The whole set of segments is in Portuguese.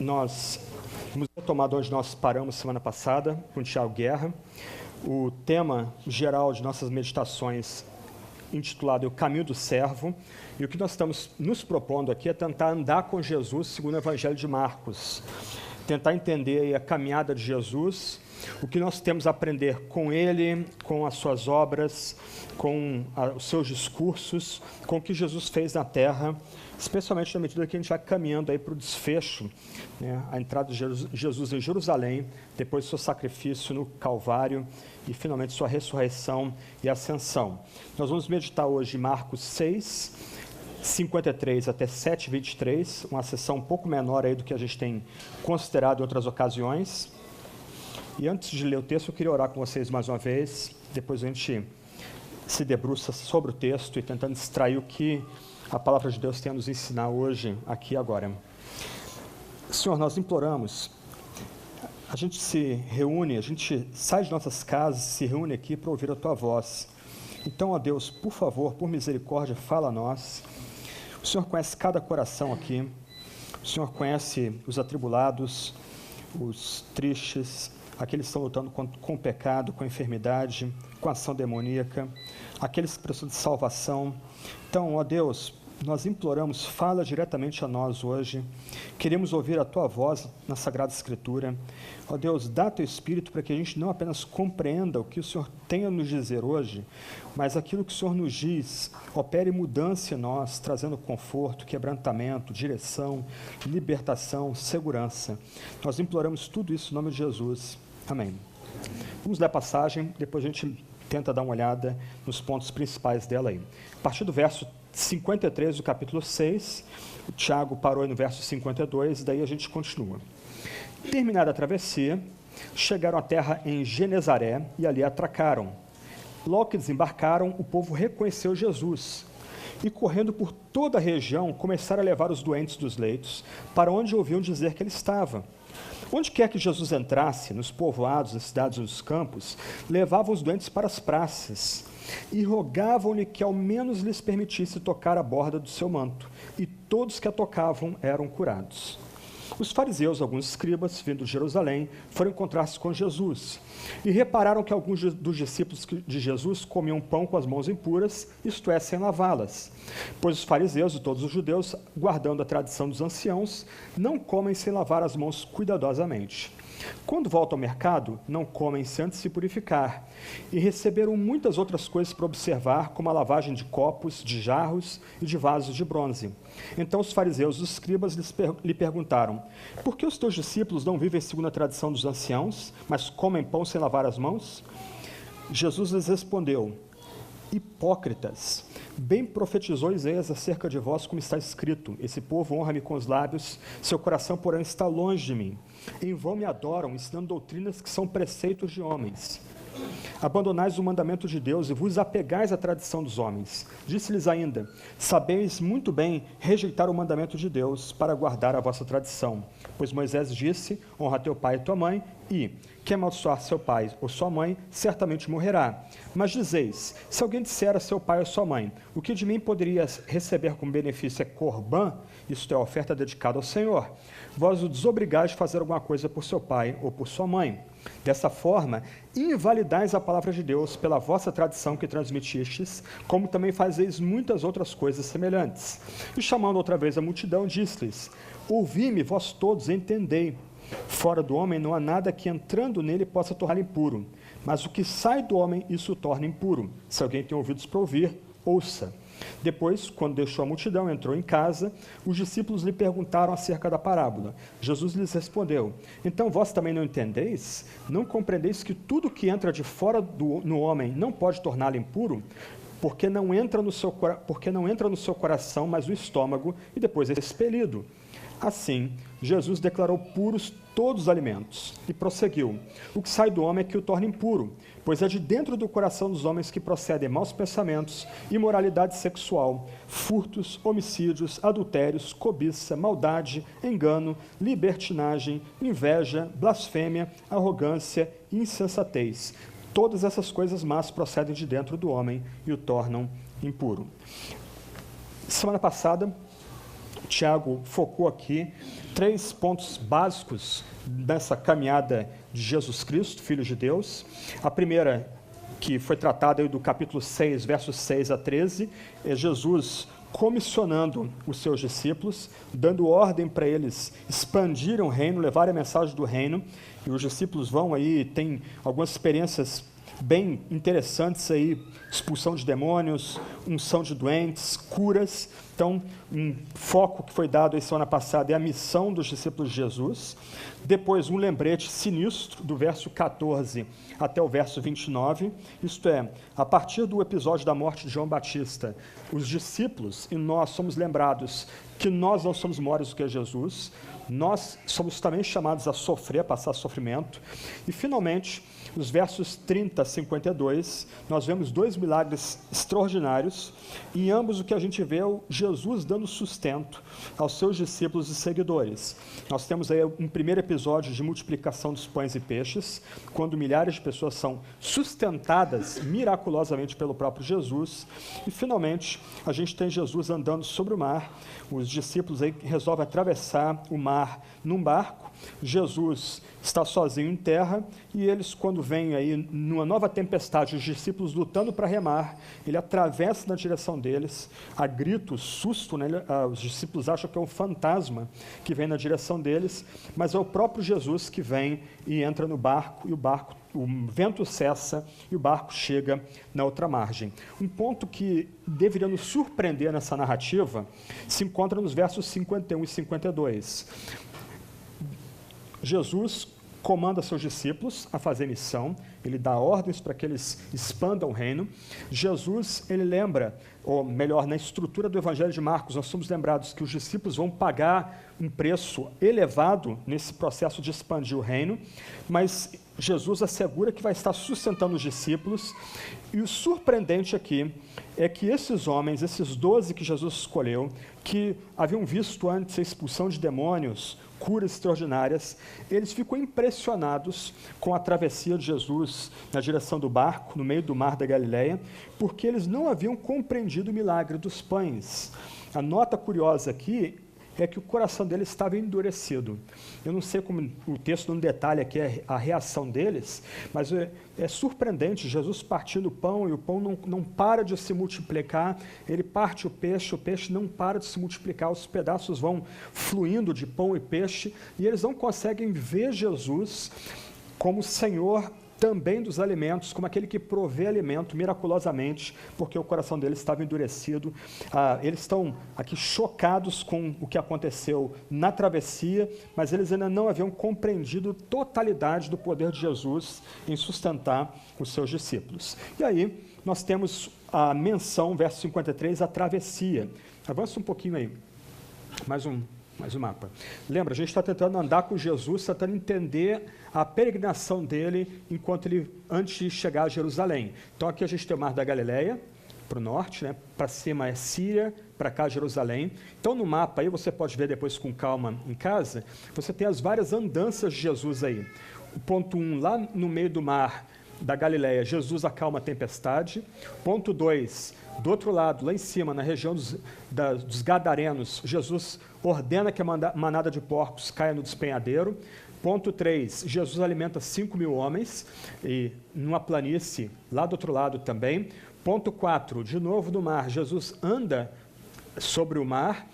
Nós vamos retomar onde nós paramos semana passada, com o Thiago Guerra. O tema geral de nossas meditações, intitulado O Caminho do Servo, e o que nós estamos nos propondo aqui é tentar andar com Jesus segundo o Evangelho de Marcos, tentar entender a caminhada de Jesus, o que nós temos a aprender com ele, com as suas obras, com os seus discursos, com o que Jesus fez na terra, especialmente na medida que a gente vai caminhando aí para o desfecho, né, a entrada de Jesus em Jerusalém, depois do seu sacrifício no Calvário e finalmente sua ressurreição e ascensão. Nós vamos meditar hoje em Marcos 6, 53 até 7, 23, uma sessão um pouco menor aí do que a gente tem considerado em outras ocasiões. E antes de ler o texto, eu queria orar com vocês mais uma vez, depois a gente se debruça sobre o texto e tentando extrair o que a palavra de Deus tem a nos ensinar hoje, aqui e agora. Senhor, nós imploramos, a gente se reúne, a gente sai de nossas casas, se reúne aqui para ouvir a Tua voz. Então, ó Deus, por favor, por misericórdia, fala a nós. O Senhor conhece cada coração aqui, o Senhor conhece os atribulados, os tristes, aqueles que estão lutando com o pecado, com a enfermidade, com a ação demoníaca, aqueles que precisam de salvação. Então, ó Deus, nós imploramos, fala diretamente a nós hoje, queremos ouvir a Tua voz na Sagrada Escritura. Ó Deus, dá Teu Espírito para que a gente não apenas compreenda o que o Senhor tem a nos dizer hoje, mas aquilo que o Senhor nos diz, opere mudança em nós, trazendo conforto, quebrantamento, direção, libertação, segurança. Nós imploramos tudo isso em nome de Jesus. Amém. Vamos ler a passagem, depois a gente tenta dar uma olhada nos pontos principais dela aí. A partir do verso 53 do capítulo 6, o Tiago parou aí no verso 52, daí a gente continua. Terminada a travessia, chegaram à terra em Genezaré e ali atracaram. Logo que desembarcaram, o povo reconheceu Jesus e, correndo por toda a região, começaram a levar os doentes dos leitos para onde ouviam dizer que ele estava. Onde quer que Jesus entrasse, nos povoados, nas cidades e nos campos, levavam os doentes para as praças e rogavam-lhe que ao menos lhes permitisse tocar a borda do seu manto, e todos que a tocavam eram curados. Os fariseus, alguns escribas, vindo de Jerusalém, foram encontrar-se com Jesus e repararam que alguns dos discípulos de Jesus comiam pão com as mãos impuras, isto é, sem lavá-las. Pois os fariseus e todos os judeus, guardando a tradição dos anciãos, não comem sem lavar as mãos cuidadosamente. Quando voltam ao mercado, não comem sem antes se purificar, e receberam muitas outras coisas para observar, como a lavagem de copos, de jarros e de vasos de bronze. Então os fariseus e os escribas lhe perguntaram: por que os teus discípulos não vivem segundo a tradição dos anciãos, mas comem pão sem lavar as mãos? Jesus lhes respondeu: hipócritas, bem profetizou Isaías acerca de vós, como está escrito: esse povo honra-me com os lábios, seu coração, porém, está longe de mim. Em vão me adoram, ensinando doutrinas que são preceitos de homens. Abandonais o mandamento de Deus e vos apegais à tradição dos homens. Disse-lhes ainda: sabeis muito bem rejeitar o mandamento de Deus para guardar a vossa tradição. Pois Moisés disse: honra teu pai e tua mãe, e quem amaldiçoar seu pai ou sua mãe, certamente morrerá. Mas dizeis: se alguém disser a seu pai ou sua mãe: o que de mim poderia receber como benefício é corbã, isto é, a oferta dedicada ao Senhor, vós o desobrigais de fazer alguma coisa por seu pai ou por sua mãe. Dessa forma, invalidais a palavra de Deus pela vossa tradição que transmitistes, como também fazeis muitas outras coisas semelhantes. E chamando outra vez a multidão, disse-lhes: ouvi-me, vós todos, entendei. Fora do homem não há nada que entrando nele possa tornar impuro, mas o que sai do homem, isso o torna impuro. Se alguém tem ouvidos para ouvir, ouça. Depois, quando deixou a multidão, entrou em casa, os discípulos lhe perguntaram acerca da parábola. Jesus lhes respondeu: então vós também não entendeis? Não compreendeis que tudo que entra de fora no homem não pode torná-lo impuro? Porque não entra no seu coração, mas no estômago, e depois é expelido. Assim, Jesus declarou puros todos os alimentos e prosseguiu: o que sai do homem é que o torna impuro, pois é de dentro do coração dos homens que procedem maus pensamentos, imoralidade sexual, furtos, homicídios, adultérios, cobiça, maldade, engano, libertinagem, inveja, blasfêmia, arrogância e insensatez. Todas essas coisas más procedem de dentro do homem e o tornam impuro. Semana passada, Tiago focou aqui 3 pontos básicos dessa caminhada de Jesus Cristo, Filho de Deus. A primeira, que foi tratada aí do capítulo 6, versos 6 a 13, é Jesus comissionando os seus discípulos, dando ordem para eles expandirem o reino, levarem a mensagem do reino, e os discípulos vão aí, tem algumas experiências bem interessantes aí, expulsão de demônios, unção de doentes, curas. Então, um foco que foi dado aí semana passada é a missão dos discípulos de Jesus. Depois, um lembrete sinistro, do verso 14 até o verso 29. Isto é, a partir do episódio da morte de João Batista, os discípulos e nós somos lembrados que nós não somos maiores do que Jesus. Nós somos também chamados a sofrer, a passar sofrimento. E, finalmente, nos versos 30 a 52, nós vemos 2 milagres extraordinários. Em ambos, o que a gente vê é o Jesus dando sustento aos seus discípulos e seguidores. Nós temos aí um primeiro episódio de multiplicação dos pães e peixes, quando milhares de pessoas são sustentadas miraculosamente pelo próprio Jesus. E, finalmente, a gente tem Jesus andando sobre o mar. Os discípulos aí resolvem atravessar o mar num barco. Jesus está sozinho em terra, e eles, quando vêm aí numa nova tempestade, os discípulos lutando para remar, ele atravessa na direção deles, a grito, susto, né? Os discípulos acham que é um fantasma que vem na direção deles, mas é o próprio Jesus que vem e entra no barco, e o vento cessa e o barco chega na outra margem. Um ponto que deveria nos surpreender nessa narrativa se encontra nos versos 51 e 52. Jesus comanda seus discípulos a fazer missão, ele dá ordens para que eles expandam o reino. Jesus, ele lembra, ou melhor, na estrutura do Evangelho de Marcos, nós somos lembrados que os discípulos vão pagar um preço elevado nesse processo de expandir o reino, mas Jesus assegura que vai estar sustentando os discípulos, e o surpreendente aqui é que esses homens, esses 12 que Jesus escolheu, que haviam visto antes a expulsão de demônios, curas extraordinárias, eles ficam impressionados com a travessia de Jesus na direção do barco, no meio do mar da Galileia, porque eles não haviam compreendido o milagre dos pães. A nota curiosa aqui é que o coração deles estava endurecido. Eu não sei como o texto não detalha aqui a reação deles, mas é surpreendente, Jesus partindo o pão, e o pão não para de se multiplicar, ele parte o peixe não para de se multiplicar, os pedaços vão fluindo de pão e peixe, e eles não conseguem ver Jesus como Senhor também dos alimentos, como aquele que provê alimento miraculosamente, porque o coração deles estava endurecido. Eles estão aqui chocados com o que aconteceu na travessia, mas eles ainda não haviam compreendido a totalidade do poder de Jesus em sustentar os seus discípulos. E aí, nós temos a menção, verso 53, a travessia. Avança um pouquinho aí, mais um mapa. Lembra, a gente está tentando andar com Jesus, tentando entender a peregrinação dele antes de chegar a Jerusalém. Então aqui a gente tem o Mar da Galileia, para o norte, né? Para cima é Síria, para cá Jerusalém. Então no mapa aí, você pode ver depois com calma em casa, você tem as várias andanças de Jesus aí. O ponto 1, lá no meio do mar da Galileia, Jesus acalma a tempestade. Ponto 2, do outro lado, lá em cima, na região dos Gadarenos, Jesus ordena que a manada de porcos caia no despenhadeiro. Ponto 3, Jesus alimenta 5.000 homens, e numa planície lá do outro lado também. Ponto 4, de novo no mar, Jesus anda sobre o mar.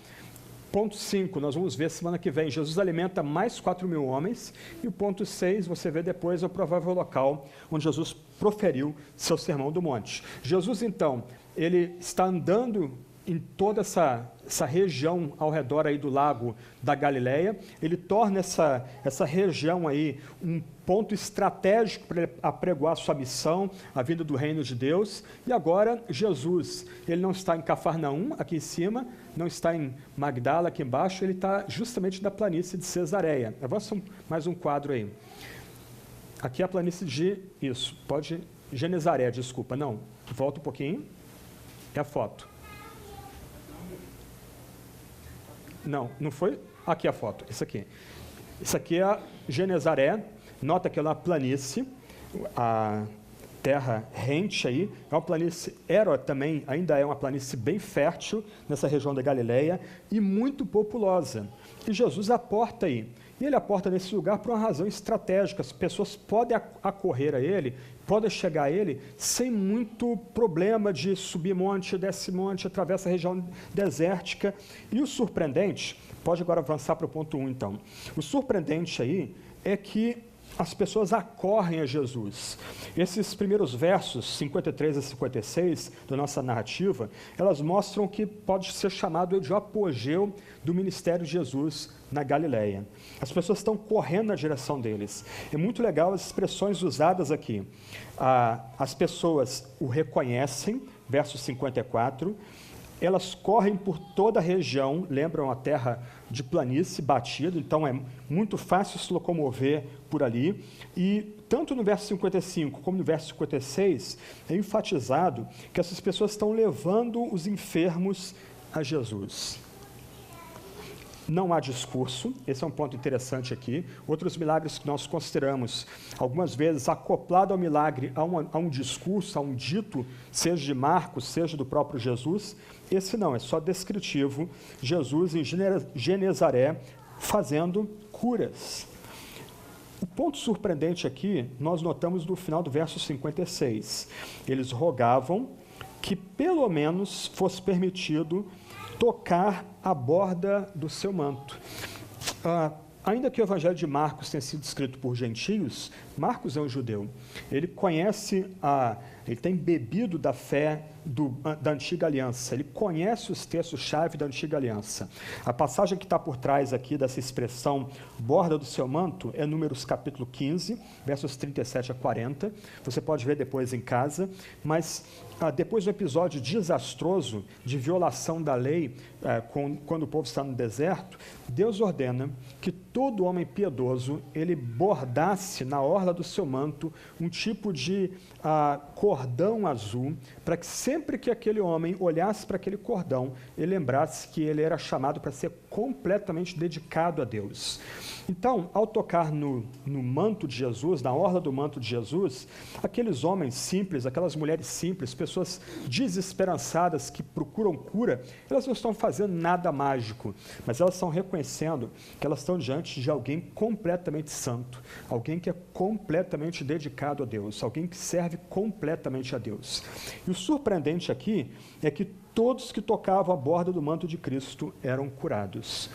Ponto 5, nós vamos ver semana que vem, Jesus alimenta mais 4.000 homens. E o ponto 6, você vê depois, é o provável local onde Jesus proferiu seu sermão do monte. Jesus, então, ele está andando em toda essa região ao redor aí do lago da Galileia. Ele torna essa região aí um ponto estratégico para ele apregoar sua missão, a vinda do reino de Deus. E agora Jesus, ele não está em Cafarnaum, aqui em cima, não está em Magdala, aqui embaixo, ele está justamente na planície de Cesareia. Avança mais um quadro aí. Aqui é a planície Genezaré, desculpa, não, volta um pouquinho, é a foto. Não foi? Aqui a foto, isso aqui. Isso aqui é a Genezaré, nota que ela é uma planície, terra rente aí, é uma planície, ainda é uma planície bem fértil nessa região da Galileia e muito populosa. E Jesus aporta aí. E ele aporta nesse lugar por uma razão estratégica. As pessoas podem acorrer a ele, podem chegar a ele sem muito problema de subir monte, desce monte, atravessa a região desértica. E o surpreendente, pode agora avançar para o ponto 1 então. O surpreendente aí é que as pessoas acorrem a Jesus. Esses primeiros versos, 53 a 56, da nossa narrativa, elas mostram que pode ser chamado de apogeu do ministério de Jesus na Galileia. As pessoas estão correndo na direção deles. É muito legal as expressões usadas aqui. As pessoas o reconhecem, verso 54, elas correm por toda a região, lembram a terra de planície batida, então é muito fácil se locomover por ali. E tanto no verso 55 como no verso 56, é enfatizado que essas pessoas estão levando os enfermos a Jesus. Não há discurso, esse é um ponto interessante aqui. Outros milagres que nós consideramos, algumas vezes acoplado ao milagre, a um discurso, a um dito, seja de Marcos, seja do próprio Jesus, esse não, é só descritivo, Jesus em Genezaré fazendo curas. O ponto surpreendente aqui, nós notamos no final do verso 56. Eles rogavam que pelo menos fosse permitido tocar a borda do seu manto. Ainda que o evangelho de Marcos tenha sido escrito por gentios, Marcos é um judeu. Ele conhece, ele tem bebido da fé da antiga aliança. Ele conhece os textos-chave da antiga aliança. A passagem que está por trás aqui dessa expressão borda do seu manto é Números capítulo 15, versos 37 a 40. Você pode ver depois em casa, mas depois do episódio desastroso de violação da lei, quando o povo está no deserto, Deus ordena que todo homem piedoso, ele bordasse na orla do seu manto um tipo de cordão azul, para que sempre que aquele homem olhasse para aquele cordão, ele lembrasse que ele era chamado para ser completamente dedicado a Deus. Então, ao tocar no manto de Jesus, na orla do manto de Jesus, aqueles homens simples, aquelas mulheres simples, pessoas desesperançadas que procuram cura, elas não estão fazendo nada mágico, mas elas estão reconhecendo que elas estão diante de alguém completamente santo, alguém que é completamente dedicado a Deus, alguém que serve completamente a Deus. E o surpreendente aqui é que todos que tocavam a borda do manto de Cristo eram curados.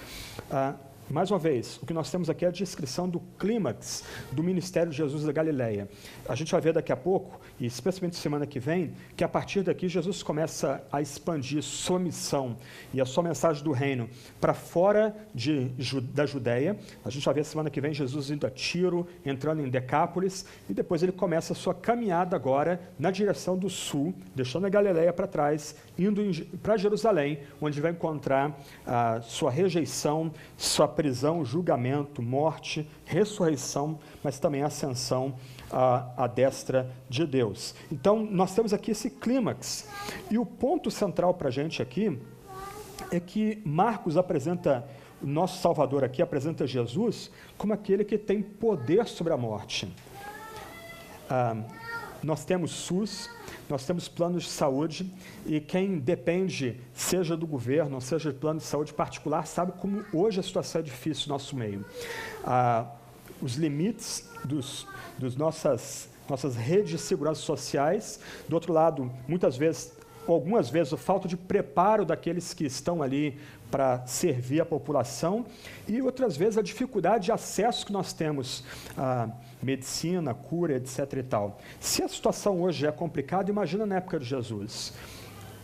Mais uma vez, o que nós temos aqui é a descrição do clímax do ministério de Jesus da Galileia. A gente vai ver daqui a pouco, e especialmente semana que vem, que a partir daqui Jesus começa a expandir sua missão e a sua mensagem do reino para fora da Judéia. A gente vai ver semana que vem Jesus indo a Tiro, entrando em Decápolis, e depois ele começa a sua caminhada agora na direção do sul, deixando a Galileia para trás, indo para Jerusalém, onde vai encontrar a sua rejeição, sua prisão, julgamento, morte, ressurreição, mas também ascensão à destra de Deus. Então, nós temos aqui esse clímax. E o ponto central para a gente aqui é que Marcos apresenta, o nosso Salvador aqui apresenta Jesus como aquele que tem poder sobre a morte. Nós temos SUS, nós temos planos de saúde, e quem depende, seja do governo, seja de plano de saúde particular, sabe como hoje a situação é difícil no nosso meio. Os limites dos nossas redes de segurança sociais, do outro lado, muitas vezes, algumas vezes, a falta de preparo daqueles que estão ali para servir a população, e outras vezes a dificuldade de acesso que nós temos à medicina, cura, etc. e tal. Se a situação hoje é complicada, imagina na época de Jesus.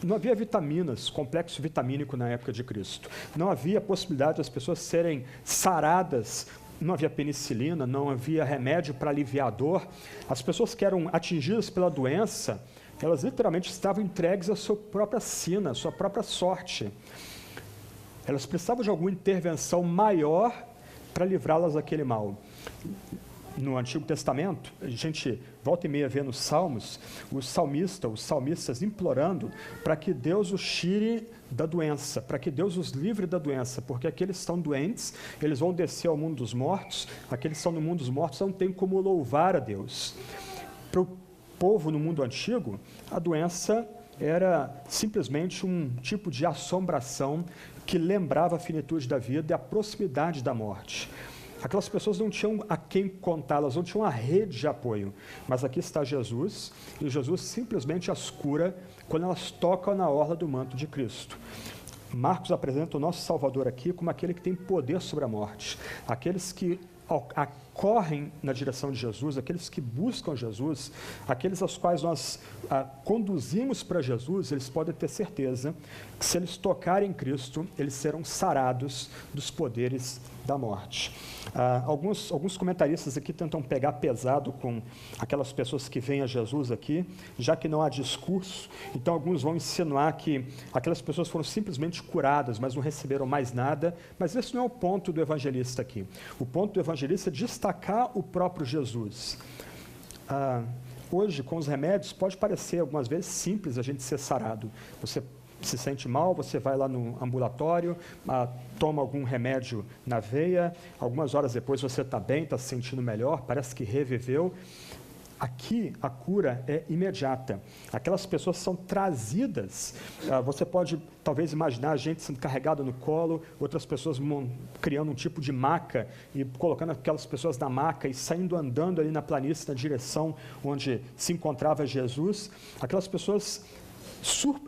Não havia vitaminas, complexo vitamínico na época de Cristo. Não havia possibilidade das pessoas serem saradas, não havia penicilina, não havia remédio para aliviar a dor. As pessoas que eram atingidas pela doença, elas literalmente estavam entregues à sua própria sina, à sua própria sorte. Elas precisavam de alguma intervenção maior para livrá-las daquele mal. No Antigo Testamento, a gente volta e meia vê nos Salmos, os salmistas implorando para que Deus os tire da doença, para que Deus os livre da doença, porque aqueles que estão doentes, eles vão descer ao mundo dos mortos, aqueles que estão no mundo dos mortos não tem como louvar a Deus. Para o povo no mundo antigo, a doença era simplesmente um tipo de assombração que lembrava a finitude da vida e a proximidade da morte. Aquelas pessoas não tinham a quem contá-las, não tinham uma rede de apoio. Mas aqui está Jesus, e Jesus simplesmente as cura quando elas tocam na orla do manto de Cristo. Marcos apresenta o nosso Salvador aqui como aquele que tem poder sobre a morte. Aqueles que correm na direção de Jesus, aqueles que buscam Jesus, aqueles aos quais nós conduzimos para Jesus, eles podem ter certeza que se eles tocarem em Cristo, eles serão sarados dos poderes da morte. Alguns comentaristas aqui tentam pegar pesado com aquelas pessoas que vêm a Jesus aqui, já que não há discurso, então alguns vão insinuar que aquelas pessoas foram simplesmente curadas, mas não receberam mais nada, mas esse não é o ponto do evangelista aqui. O ponto do evangelista é destacar o próprio Jesus. Hoje, com os remédios, pode parecer algumas vezes simples a gente ser sarado. Você se sente mal, você vai lá no ambulatório, toma algum remédio na veia, algumas horas depois você está bem, está se sentindo melhor, parece que reviveu. Aqui a cura é imediata. Aquelas pessoas são trazidas, você pode talvez imaginar a gente sendo carregada no colo, outras pessoas criando um tipo de maca e colocando aquelas pessoas na maca e saindo andando ali na planície na direção onde se encontrava Jesus. Aquelas pessoas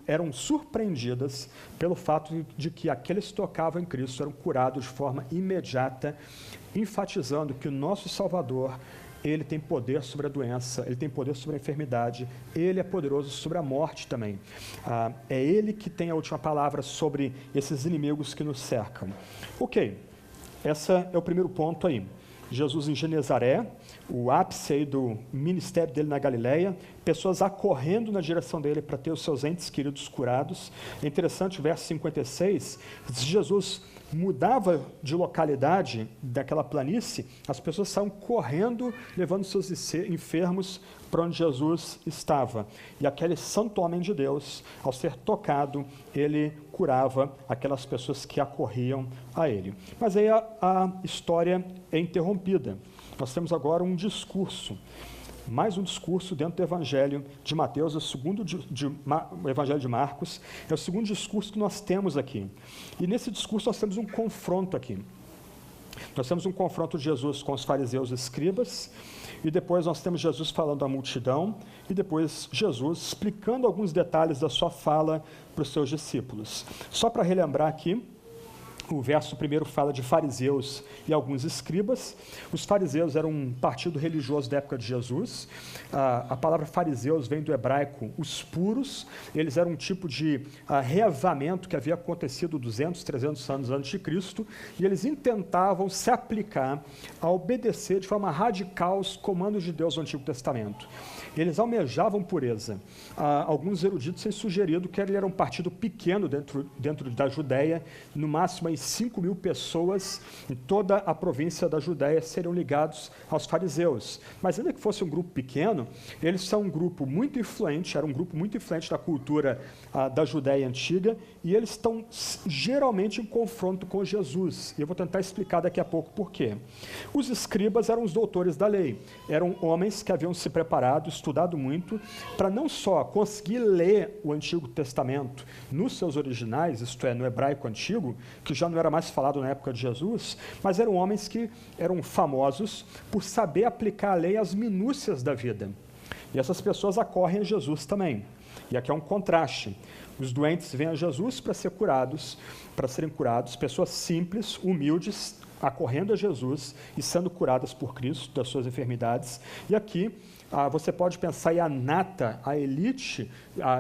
eram surpreendidas pelo fato de que aqueles que tocavam em Cristo eram curados de forma imediata, enfatizando que o nosso Salvador, ele tem poder sobre a doença, ele tem poder sobre a enfermidade, ele é poderoso sobre a morte também. É ele que tem a última palavra sobre esses inimigos que nos cercam. Ok, esse é o primeiro ponto aí. Jesus em Genezaré, o ápice aí do ministério dele na Galileia, pessoas acorrendo na direção dele para ter os seus entes queridos curados. É interessante o verso 56, se Jesus mudava de localidade daquela planície, as pessoas saíam correndo, levando seus enfermos para onde Jesus estava. E aquele santo homem de Deus, ao ser tocado, ele curava aquelas pessoas que acorriam a ele. Mas aí a história é interrompida. Nós temos agora um discurso, mais um discurso dentro do Evangelho de Mateus, o Evangelho de Marcos, é o segundo discurso que nós temos aqui. E nesse discurso nós temos um confronto aqui. Nós temos um confronto de Jesus com os fariseus e escribas, e depois nós temos Jesus falando à multidão, e depois Jesus explicando alguns detalhes da sua fala para os seus discípulos. Só para relembrar aqui, o verso primeiro fala de fariseus e alguns escribas. Os fariseus eram um partido religioso da época de Jesus. A palavra fariseus vem do hebraico os puros. Eles eram um tipo de reavamento que havia acontecido 200, 300 anos antes de Cristo, e eles intentavam se aplicar a obedecer de forma radical os comandos de Deus no Antigo Testamento. Eles almejavam pureza. Alguns eruditos têm sugerido que ele era um partido pequeno dentro da Judéia, no máximo aí 5.000 pessoas em toda a província da Judéia seriam ligados aos fariseus. Mas ainda que fosse um grupo pequeno, eles são um grupo muito influente, era um grupo muito influente da cultura da Judéia antiga, e eles estão geralmente em confronto com Jesus. E eu vou tentar explicar daqui a pouco por quê. Os escribas eram os doutores da lei, eram homens que haviam se preparado, estudado muito, para não só conseguir ler o Antigo Testamento nos seus originais, isto é, no hebraico antigo, que já não era mais falado na época de Jesus, mas eram homens que eram famosos por saber aplicar a lei às minúcias da vida. E essas pessoas acorrem a Jesus também. E aqui é um contraste. Os doentes vêm a Jesus para serem curados, pessoas simples, humildes, acorrendo a Jesus e sendo curadas por Cristo das suas enfermidades. E aqui você pode pensar em a nata, a elite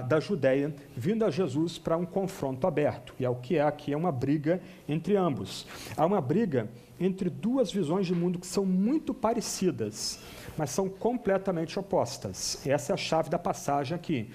da Judéia, vindo a Jesus para um confronto aberto. E é o que é aqui, é uma briga entre ambos. Há uma briga entre duas visões de mundo que são muito parecidas, mas são completamente opostas. Essa é a chave da passagem aqui.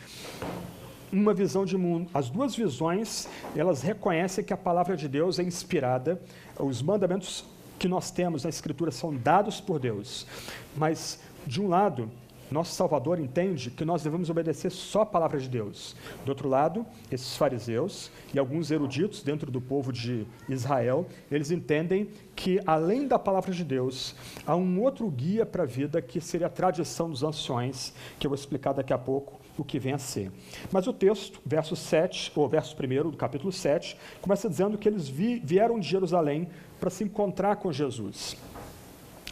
Uma visão de mundo, as duas visões, elas reconhecem que a palavra de Deus é inspirada, os mandamentos que nós temos na Escritura são dados por Deus, mas, de um lado, nosso Salvador entende que nós devemos obedecer só a palavra de Deus. Do outro lado, esses fariseus e alguns eruditos dentro do povo de Israel, eles entendem que, além da palavra de Deus, há um outro guia para a vida, que seria a tradição dos anciões, que eu vou explicar daqui a pouco o que vem a ser. Mas o texto, verso 1 do capítulo 7, começa dizendo que eles vieram de Jerusalém para se encontrar com Jesus.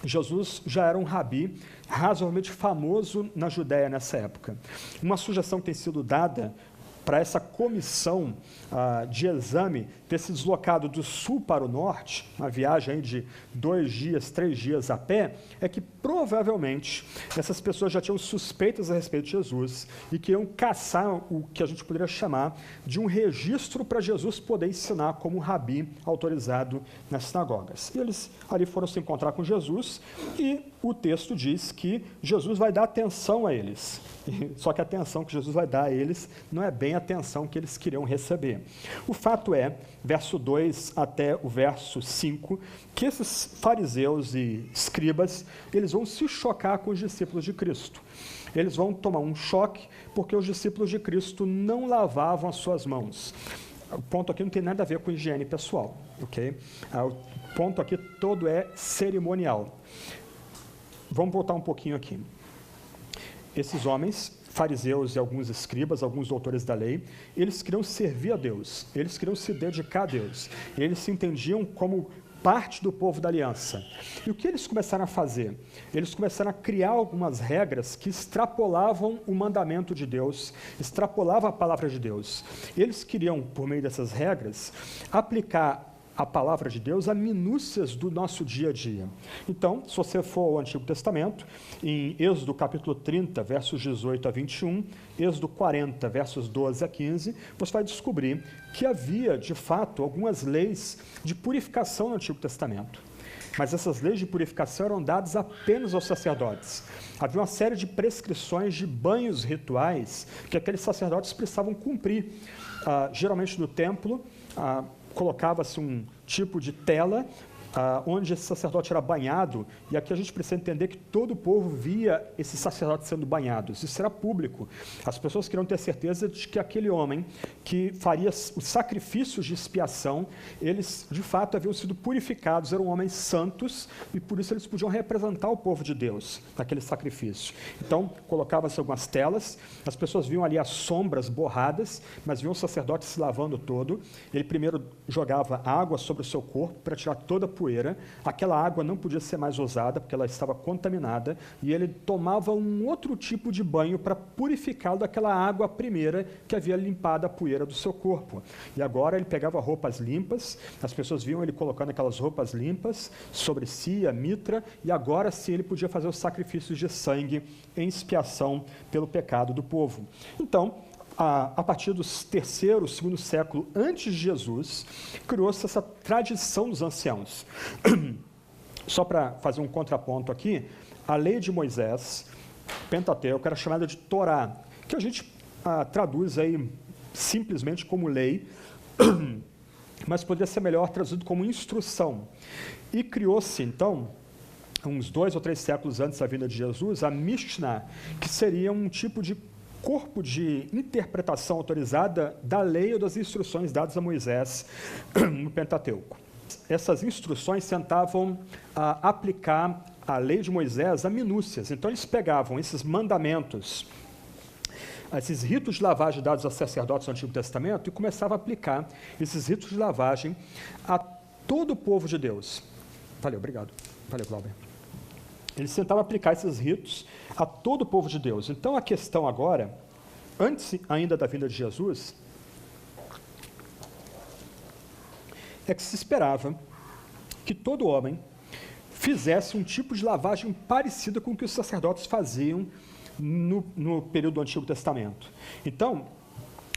Jesus já era um rabi razoavelmente famoso na Judéia nessa época. Uma sugestão que tem sido dada para essa comissão de exame ter se deslocado do sul para o norte, uma viagem de 2 dias, 3 dias a pé, é que provavelmente essas pessoas já tinham suspeitas a respeito de Jesus e queriam caçar o que a gente poderia chamar de um registro para Jesus poder ensinar como rabi autorizado nas sinagogas. E eles ali foram se encontrar com Jesus e o texto diz que Jesus vai dar atenção a eles. Só que a atenção que Jesus vai dar a eles não é bem a atenção que eles queriam receber. O fato é, verso 2 até o verso 5, que esses fariseus e escribas, eles vão se chocar com os discípulos de Cristo. Eles vão tomar um choque porque os discípulos de Cristo não lavavam as suas mãos. O ponto aqui não tem nada a ver com higiene pessoal, ok? O ponto aqui todo é cerimonial. Vamos voltar um pouquinho aqui. Esses homens, fariseus e alguns escribas, alguns doutores da lei, eles queriam servir a Deus, eles queriam se dedicar a Deus, eles se entendiam como parte do povo da aliança. E o que eles começaram a fazer? Eles começaram a criar algumas regras que extrapolavam o mandamento de Deus, extrapolavam a palavra de Deus. Eles queriam, por meio dessas regras, aplicar a palavra de Deus a minúcias do nosso dia a dia. Então, se você for ao Antigo Testamento, em Êxodo capítulo 30, versos 18 a 21, Êxodo 40, versos 12 a 15, você vai descobrir que havia, de fato, algumas leis de purificação no Antigo Testamento. Mas essas leis de purificação eram dadas apenas aos sacerdotes. Havia uma série de prescrições de banhos rituais que aqueles sacerdotes precisavam cumprir. Geralmente no templo, colocava-se um tipo de tela onde esse sacerdote era banhado, e aqui a gente precisa entender que todo o povo via esses sacerdotes sendo banhados. Isso era público. As pessoas queriam ter certeza de que aquele homem que faria os sacrifícios de expiação, eles de fato haviam sido purificados, eram homens santos, e por isso eles podiam representar o povo de Deus naquele sacrifício. Então, colocava-se algumas telas, as pessoas viam ali as sombras borradas, mas viam o sacerdote se lavando todo. Ele primeiro jogava água sobre o seu corpo para tirar toda a poeira. Aquela água não podia ser mais usada porque ela estava contaminada, e ele tomava um outro tipo de banho para purificá-lo daquela água primeira que havia limpado a poeira do seu corpo. E agora ele pegava roupas limpas, as pessoas viam ele colocando aquelas roupas limpas sobre si, a mitra, e agora sim ele podia fazer os sacrifícios de sangue em expiação pelo pecado do povo. Então, a partir do 3º, 2º século antes de Jesus, criou-se essa tradição dos anciãos. Só para fazer um contraponto aqui, a lei de Moisés, Pentateuco, era chamada de Torá, que a gente traduz aí simplesmente como lei, mas poderia ser melhor traduzido como instrução. E criou-se, então, uns 2 ou 3 séculos antes da vinda de Jesus, a Mishnah, que seria um tipo de corpo de interpretação autorizada da lei ou das instruções dadas a Moisés no Pentateuco. Essas instruções tentavam aplicar a lei de Moisés a minúcias. Então, eles pegavam esses mandamentos, esses ritos de lavagem dados aos sacerdotes do Antigo Testamento, e começavam a aplicar esses ritos de lavagem a todo o povo de Deus. Valeu, obrigado. Valeu, Cláudio. Eles tentavam aplicar esses ritos a todo o povo de Deus. Então, a questão agora, antes ainda da vinda de Jesus, é que se esperava que todo homem fizesse um tipo de lavagem parecida com o que os sacerdotes faziam no período do Antigo Testamento. Então,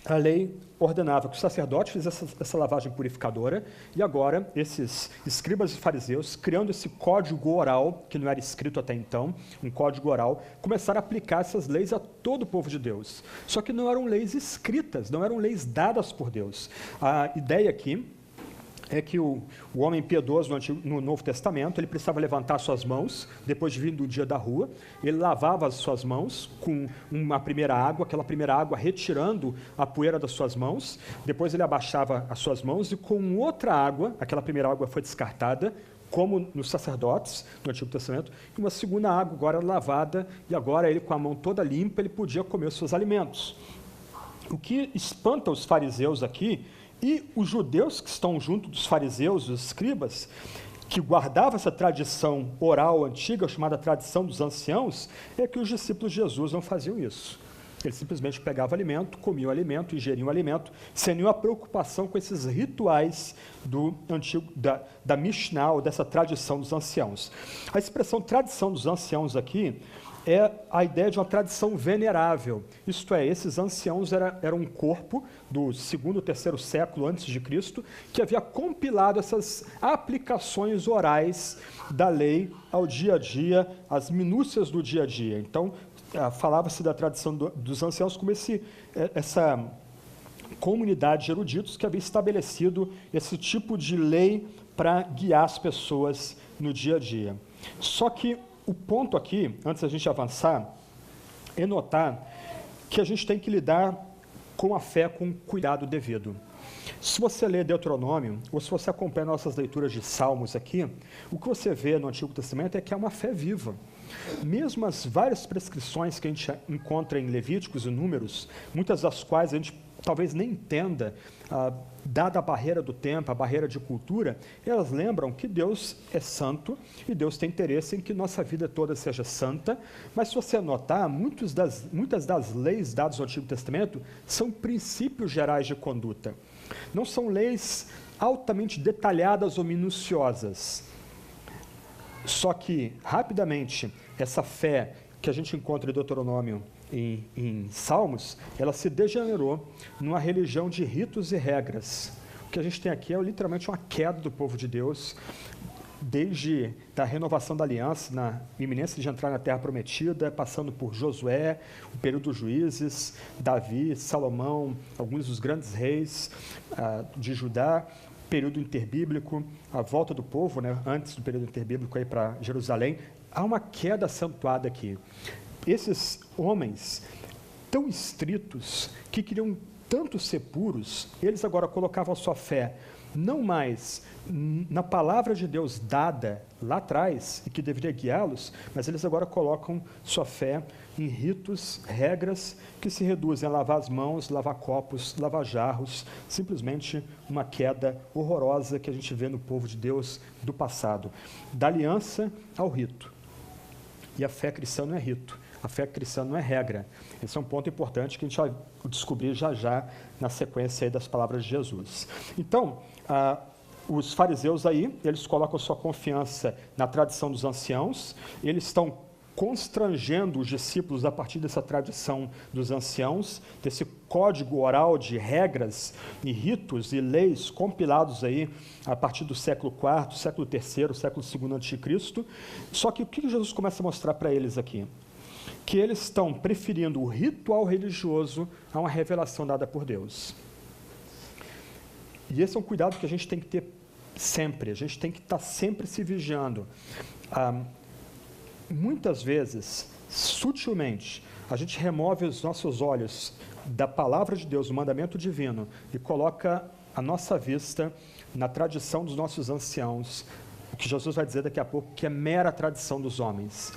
a lei ordenava que o sacerdote fizesse essa lavagem purificadora, e agora esses escribas e fariseus, criando esse código oral, que não era escrito até então, um código oral, começaram a aplicar essas leis a todo o povo de Deus. Só que não eram leis escritas, não eram leis dadas por Deus. A ideia aqui é que o homem piedoso no Novo Testamento, ele precisava levantar suas mãos, depois de vir do dia da rua, ele lavava as suas mãos com uma primeira água, aquela primeira água retirando a poeira das suas mãos, depois ele abaixava as suas mãos e com outra água, aquela primeira água foi descartada, como nos sacerdotes do Antigo Testamento, e uma segunda água agora lavada, e agora ele com a mão toda limpa, ele podia comer os seus alimentos. O que espanta os fariseus aqui, e os judeus que estão junto dos fariseus, os escribas, que guardavam essa tradição oral antiga, chamada tradição dos anciãos, é que os discípulos de Jesus não faziam isso. Eles simplesmente pegavam alimento, comiam alimento, ingeriam alimento, sem nenhuma preocupação com esses rituais do antigo, da Mishnah, ou dessa tradição dos anciãos. A expressão tradição dos anciãos aqui é a ideia de uma tradição venerável, isto é, esses anciãos eram um corpo do 2º, 3º século antes de Cristo, que havia compilado essas aplicações orais da lei ao dia a dia, as minúcias do dia a dia. Então, falava-se da tradição dos anciãos como essa comunidade de eruditos que havia estabelecido esse tipo de lei para guiar as pessoas no dia a dia. Só que o ponto aqui, antes da gente avançar, é notar que a gente tem que lidar com a fé com cuidado devido. Se você lê Deuteronômio, ou se você acompanha nossas leituras de Salmos aqui, o que você vê no Antigo Testamento é que é uma fé viva. Mesmo as várias prescrições que a gente encontra em Levíticos e Números, muitas das quais a gente talvez nem entenda, dada a barreira do tempo, a barreira de cultura, elas lembram que Deus é santo e Deus tem interesse em que nossa vida toda seja santa, mas se você notar, muitas das leis dadas no Antigo Testamento são princípios gerais de conduta. Não são leis altamente detalhadas ou minuciosas. Só que, rapidamente, essa fé que a gente encontra em Deuteronômio e em Salmos, ela se degenerou numa religião de ritos e regras. O que a gente tem aqui é literalmente uma queda do povo de Deus, desde a renovação da aliança, na iminência de entrar na Terra Prometida, passando por Josué, o período dos juízes, Davi, Salomão, alguns dos grandes reis de Judá, período interbíblico, a volta do povo, antes do período interbíblico para Jerusalém. Há uma queda acentuada aqui. Esses homens tão estritos, que queriam tanto ser puros, eles agora colocavam a sua fé não mais na palavra de Deus dada lá atrás e que deveria guiá-los, mas eles agora colocam sua fé em ritos, regras que se reduzem a lavar as mãos, lavar copos, lavar jarros, simplesmente uma queda horrorosa que a gente vê no povo de Deus do passado, da aliança ao rito. E a fé cristã não é rito, a fé cristã não é regra. Esse é um ponto importante que a gente vai descobrir já na sequência aí das palavras de Jesus. Então, os fariseus aí, eles colocam sua confiança na tradição dos anciãos, eles estão constrangendo os discípulos a partir dessa tradição dos anciãos, desse código oral de regras e ritos e leis compilados aí a partir do século IV, século III, século II a.C. Só que o que Jesus começa a mostrar para eles aqui? Que eles estão preferindo o ritual religioso a uma revelação dada por Deus. E esse é um cuidado que a gente tem que ter sempre, a gente tem que estar sempre se vigiando. Muitas vezes, sutilmente, a gente remove os nossos olhos da palavra de Deus, do mandamento divino, e coloca a nossa vista na tradição dos nossos anciãos, o que Jesus vai dizer daqui a pouco, que é mera tradição dos homens.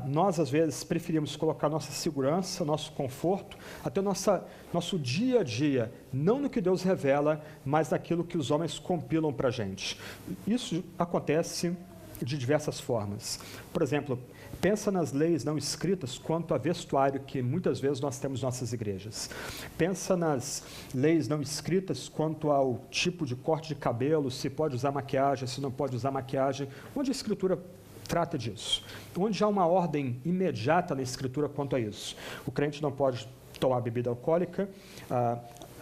Nós, às vezes, preferimos colocar nossa segurança, nosso conforto, até nosso dia a dia, não no que Deus revela, mas naquilo que os homens compilam para a gente. Isso acontece de diversas formas. Por exemplo, pensa nas leis não escritas quanto a vestuário que muitas vezes nós temos em nossas igrejas. Pensa nas leis não escritas quanto ao tipo de corte de cabelo, se pode usar maquiagem, se não pode usar maquiagem, onde a Escritura trata disso. Onde há uma ordem imediata na Escritura quanto a isso. O crente não pode tomar bebida alcoólica,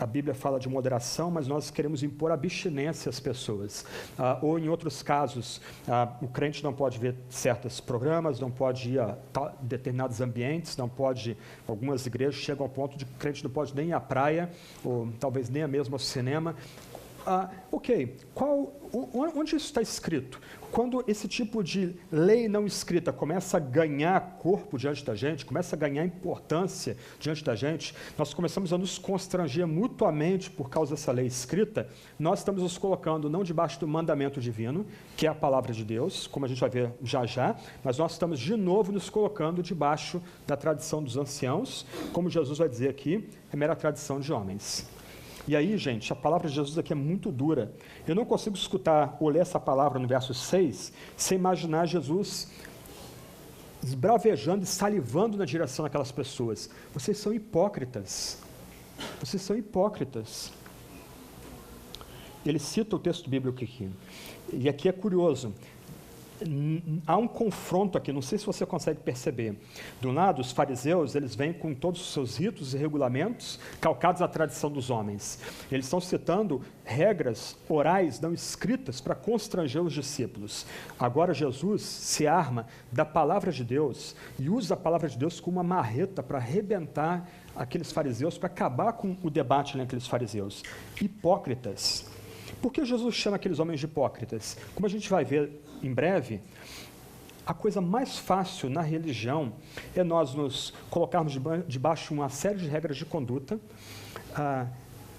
a Bíblia fala de moderação, mas nós queremos impor abstinência às pessoas. Ou, em outros casos, o crente não pode ver certos programas, não pode ir a determinados ambientes, não pode... Algumas igrejas chegam ao ponto de que o crente não pode nem ir à praia, ou talvez nem mesmo ao cinema. Ok, onde isso está escrito? Quando esse tipo de lei não escrita começa a ganhar corpo diante da gente, começa a ganhar importância diante da gente, nós começamos a nos constranger mutuamente por causa dessa lei escrita, nós estamos nos colocando não debaixo do mandamento divino, que é a palavra de Deus, como a gente vai ver já já, mas nós estamos de novo nos colocando debaixo da tradição dos anciãos, como Jesus vai dizer aqui, é mera tradição de homens. E aí, gente, a palavra de Jesus aqui é muito dura. Eu não consigo escutar ou ler essa palavra no verso 6 sem imaginar Jesus esbravejando e salivando na direção daquelas pessoas. Vocês são hipócritas. Vocês são hipócritas. Ele cita o texto bíblico aqui. E aqui é curioso. Há um confronto aqui, não sei se você consegue perceber. De um lado, os fariseus, eles vêm com todos os seus ritos e regulamentos calcados na tradição dos homens. Eles estão citando regras orais não escritas para constranger os discípulos. Agora Jesus se arma da palavra de Deus e usa a palavra de Deus como uma marreta para arrebentar aqueles fariseus, para acabar com o debate entre aqueles fariseus. Hipócritas. Por que Jesus chama aqueles homens de hipócritas? Como a gente vai ver em breve, a coisa mais fácil na religião é nós nos colocarmos debaixo de uma série de regras de conduta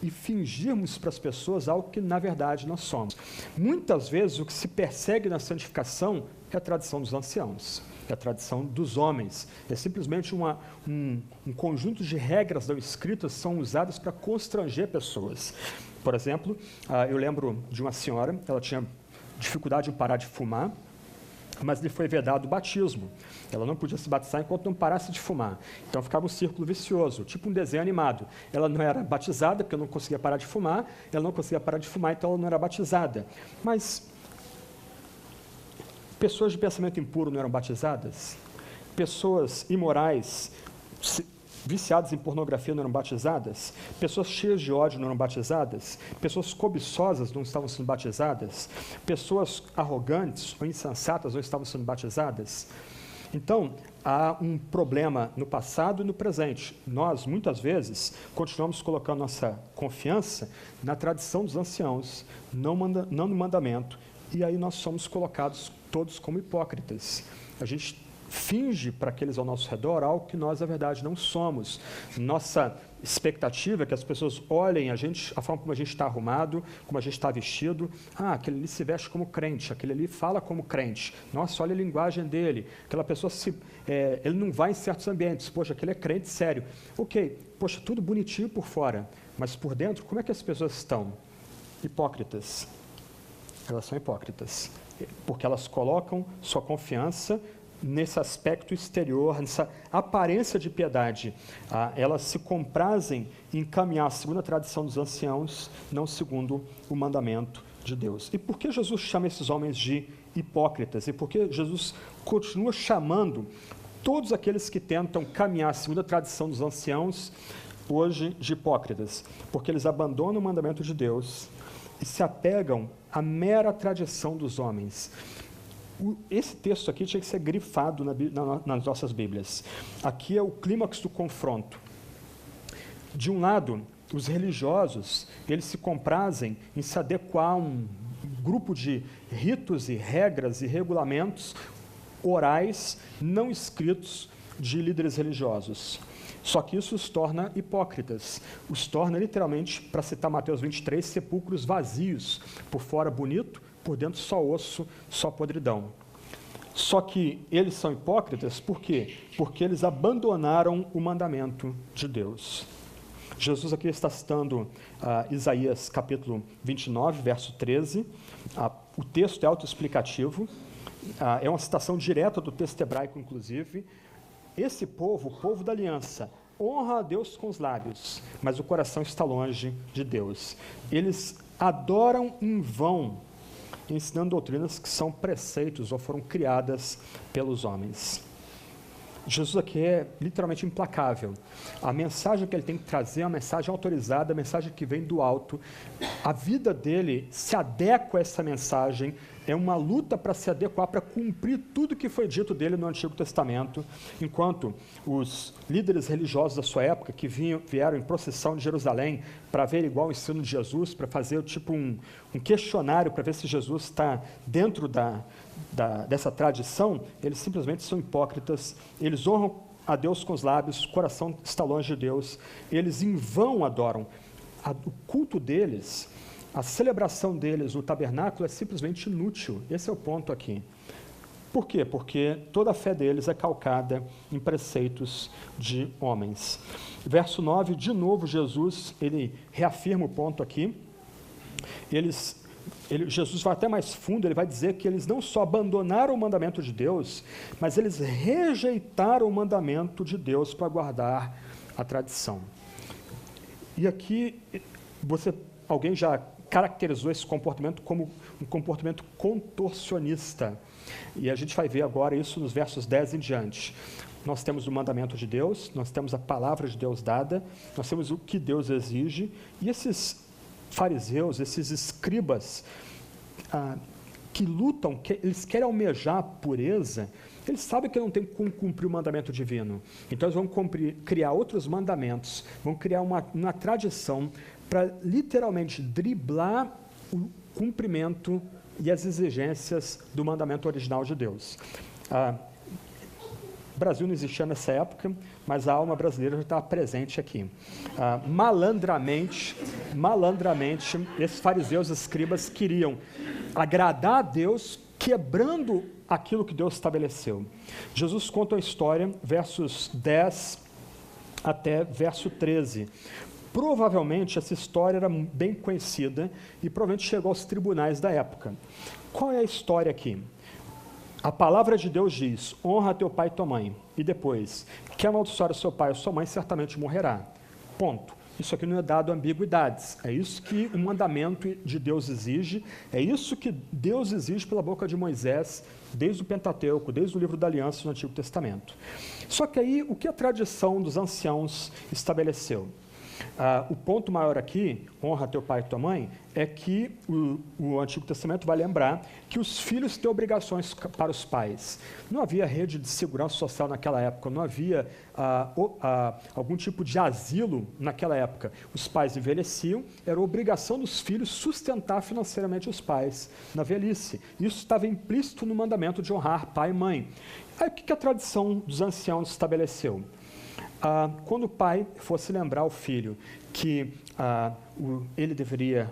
e fingirmos para as pessoas algo que, na verdade, nós somos. Muitas vezes, o que se persegue na santificação é a tradição dos anciãos, é a tradição dos homens. É simplesmente um conjunto de regras não escritas que são usadas para constranger pessoas. Por exemplo, eu lembro de uma senhora, ela tinha dificuldade em parar de fumar, mas lhe foi vedado o batismo. Ela não podia se batizar enquanto não parasse de fumar. Então ficava um círculo vicioso, tipo um desenho animado. Ela não era batizada, porque não conseguia parar de fumar, ela não conseguia parar de fumar, então ela não era batizada. Mas pessoas de pensamento impuro não eram batizadas? Pessoas imorais, viciadas em pornografia não eram batizadas? Pessoas cheias de ódio não eram batizadas? Pessoas cobiçosas não estavam sendo batizadas? Pessoas arrogantes ou insensatas não estavam sendo batizadas? Então, há um problema no passado e no presente. Nós, muitas vezes, continuamos colocando nossa confiança na tradição dos anciãos, não no mandamento, e aí nós somos colocados todos como hipócritas. A gente finge para aqueles ao nosso redor algo que nós, na verdade, não somos. Nossa expectativa é que as pessoas olhem a gente, a forma como a gente está arrumado, como a gente está vestido. Aquele ali se veste como crente, aquele ali fala como crente. Nossa, olha a linguagem dele. Aquela pessoa, ele não vai em certos ambientes. Poxa, aquele é crente sério. Ok, poxa, tudo bonitinho por fora, mas por dentro, como é que as pessoas estão? Hipócritas. Elas são hipócritas, porque elas colocam sua confiança nesse aspecto exterior, nessa aparência de piedade. Elas se comprazem em caminhar segundo a tradição dos anciãos, não segundo o mandamento de Deus. E por que Jesus chama esses homens de hipócritas? E por que Jesus continua chamando todos aqueles que tentam caminhar segundo a tradição dos anciãos, hoje, de hipócritas? Porque eles abandonam o mandamento de Deus e se apegam à mera tradição dos homens. Esse texto aqui tinha que ser grifado nas nossas Bíblias. Aqui é o clímax do confronto. De um lado, os religiosos, eles se comprazem em se adequar a um grupo de ritos e regras e regulamentos orais, não escritos, de líderes religiosos. Só que isso os torna hipócritas, os torna literalmente, para citar Mateus 23, sepulcros vazios, por fora bonito, por dentro só osso, só podridão. Só que eles são hipócritas, por quê? Porque eles abandonaram o mandamento de Deus. Jesus aqui está citando Isaías capítulo 29, verso 13. O texto é autoexplicativo, é uma citação direta do texto hebraico, inclusive. Esse povo, o povo da aliança, honra a Deus com os lábios, mas o coração está longe de Deus. Eles adoram em vão, ensinando doutrinas que são preceitos ou foram criadas pelos homens. Jesus aqui é literalmente implacável. A mensagem que ele tem que trazer é uma mensagem autorizada, a mensagem que vem do alto. A vida dele se adequa a essa mensagem, é uma luta para se adequar, para cumprir tudo que foi dito dele no Antigo Testamento, enquanto os líderes religiosos da sua época, que vieram em procissão de Jerusalém para averiguar o ensino de Jesus, para fazer tipo um questionário para ver se Jesus está dentro dessa tradição, eles simplesmente são hipócritas, eles honram a Deus com os lábios, o coração está longe de Deus, eles em vão adoram. O culto deles, a celebração deles no tabernáculo é simplesmente inútil. Esse é o ponto aqui. Por quê? Porque toda a fé deles é calcada em preceitos de homens. Verso 9, de novo Jesus, ele reafirma o ponto aqui. Jesus vai até mais fundo, ele vai dizer que eles não só abandonaram o mandamento de Deus, mas eles rejeitaram o mandamento de Deus para guardar a tradição. E aqui, alguém já caracterizou esse comportamento como um comportamento contorcionista. E a gente vai ver agora isso nos versos 10 em diante. Nós temos o mandamento de Deus, nós temos a palavra de Deus dada, nós temos o que Deus exige, e esses fariseus, esses escribas que lutam, eles querem almejar a pureza, eles sabem que não tem como cumprir o mandamento divino. Então eles vão criar outros mandamentos, vão criar uma tradição para literalmente driblar o cumprimento e as exigências do mandamento original de Deus. O Brasil não existia nessa época, mas a alma brasileira já estava presente aqui. Malandramente, esses fariseus e escribas queriam agradar a Deus, quebrando aquilo que Deus estabeleceu. Jesus conta uma história, versos 10 até verso 13. Provavelmente essa história era bem conhecida e provavelmente chegou aos tribunais da época. Qual é a história aqui? A palavra de Deus diz: honra teu pai e tua mãe. E depois, quem amaldiçoar o seu pai ou sua mãe certamente morrerá. Ponto. Isso aqui não é dado ambiguidades. É isso que o mandamento de Deus exige. É isso que Deus exige pela boca de Moisés, desde o Pentateuco, desde o livro da Aliança no Antigo Testamento. Só que aí, o que a tradição dos anciãos estabeleceu? O ponto maior aqui, honra teu pai e tua mãe, é que o Antigo Testamento vai lembrar que os filhos têm obrigações para os pais. Não havia rede de segurança social naquela época, não havia algum tipo de asilo naquela época. Os pais envelheciam, era obrigação dos filhos sustentar financeiramente os pais na velhice. Isso estava implícito no mandamento de honrar pai e mãe. Aí o que a tradição dos anciãos estabeleceu? Quando o pai fosse lembrar o filho que ele deveria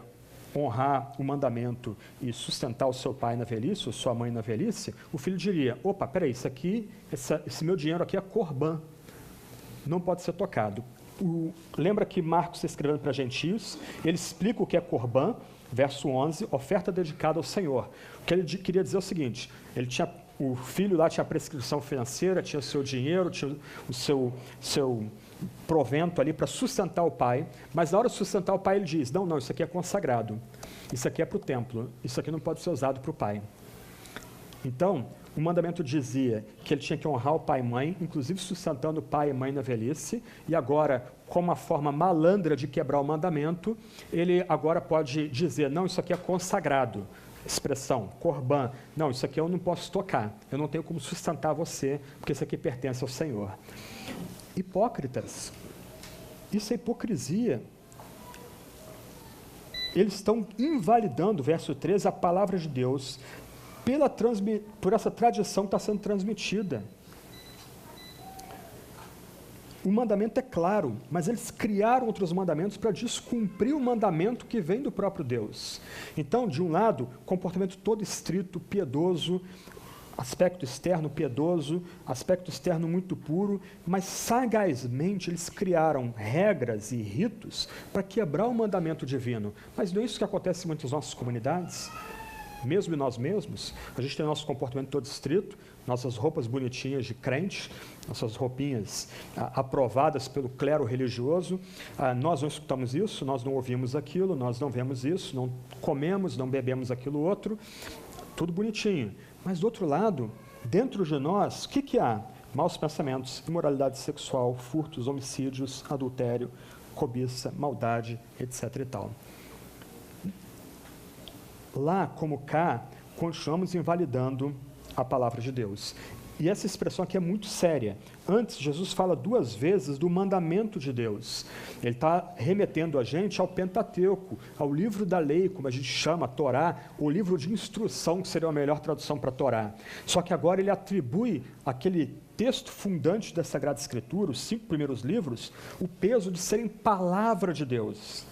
honrar o mandamento e sustentar o seu pai na velhice, ou sua mãe na velhice, o filho diria: opa, peraí, esse meu dinheiro aqui é corbã, não pode ser tocado. Lembra que Marcos está escrevendo para gentios, ele explica o que é corbã, verso 11, oferta dedicada ao Senhor. O que ele queria dizer é o seguinte: o filho lá tinha prescrição financeira, tinha o seu dinheiro, tinha o seu provento ali para sustentar o pai, mas na hora de sustentar o pai ele diz: não, isso aqui é consagrado, isso aqui é para o templo, isso aqui não pode ser usado para o pai. Então, o mandamento dizia que ele tinha que honrar o pai e mãe, inclusive sustentando o pai e mãe na velhice, e agora, como uma forma malandra de quebrar o mandamento, ele agora pode dizer: não, isso aqui é consagrado. Expressão, corbã, não, isso aqui eu não posso tocar, eu não tenho como sustentar você, porque isso aqui pertence ao Senhor. Hipócritas, isso é hipocrisia. Eles estão invalidando, verso 13, a palavra de Deus, por essa tradição que está sendo transmitida. O mandamento é claro, mas eles criaram outros mandamentos para descumprir o mandamento que vem do próprio Deus. Então, de um lado, comportamento todo estrito, piedoso, aspecto externo piedoso, aspecto externo muito puro, mas sagazmente eles criaram regras e ritos para quebrar o mandamento divino. Mas não é isso que acontece em muitas nossas comunidades? Mesmo em nós mesmos, a gente tem nosso comportamento todo estrito, nossas roupas bonitinhas de crente, nossas roupinhas aprovadas pelo clero religioso, nós não escutamos isso, nós não ouvimos aquilo, nós não vemos isso, não comemos, não bebemos aquilo outro, tudo bonitinho. Mas do outro lado, dentro de nós, o que há? Maus pensamentos, imoralidade sexual, furtos, homicídios, adultério, cobiça, maldade, etc. e tal. Lá como cá, continuamos invalidando a palavra de Deus. E essa expressão aqui é muito séria. Antes, Jesus fala 2 vezes do mandamento de Deus. Ele está remetendo a gente ao Pentateuco, ao livro da lei, como a gente chama, a Torá, o livro de instrução, que seria a melhor tradução para Torá. Só que agora ele atribui aquele texto fundante da Sagrada Escritura, os 5 primeiros livros, o peso de serem palavra de Deus.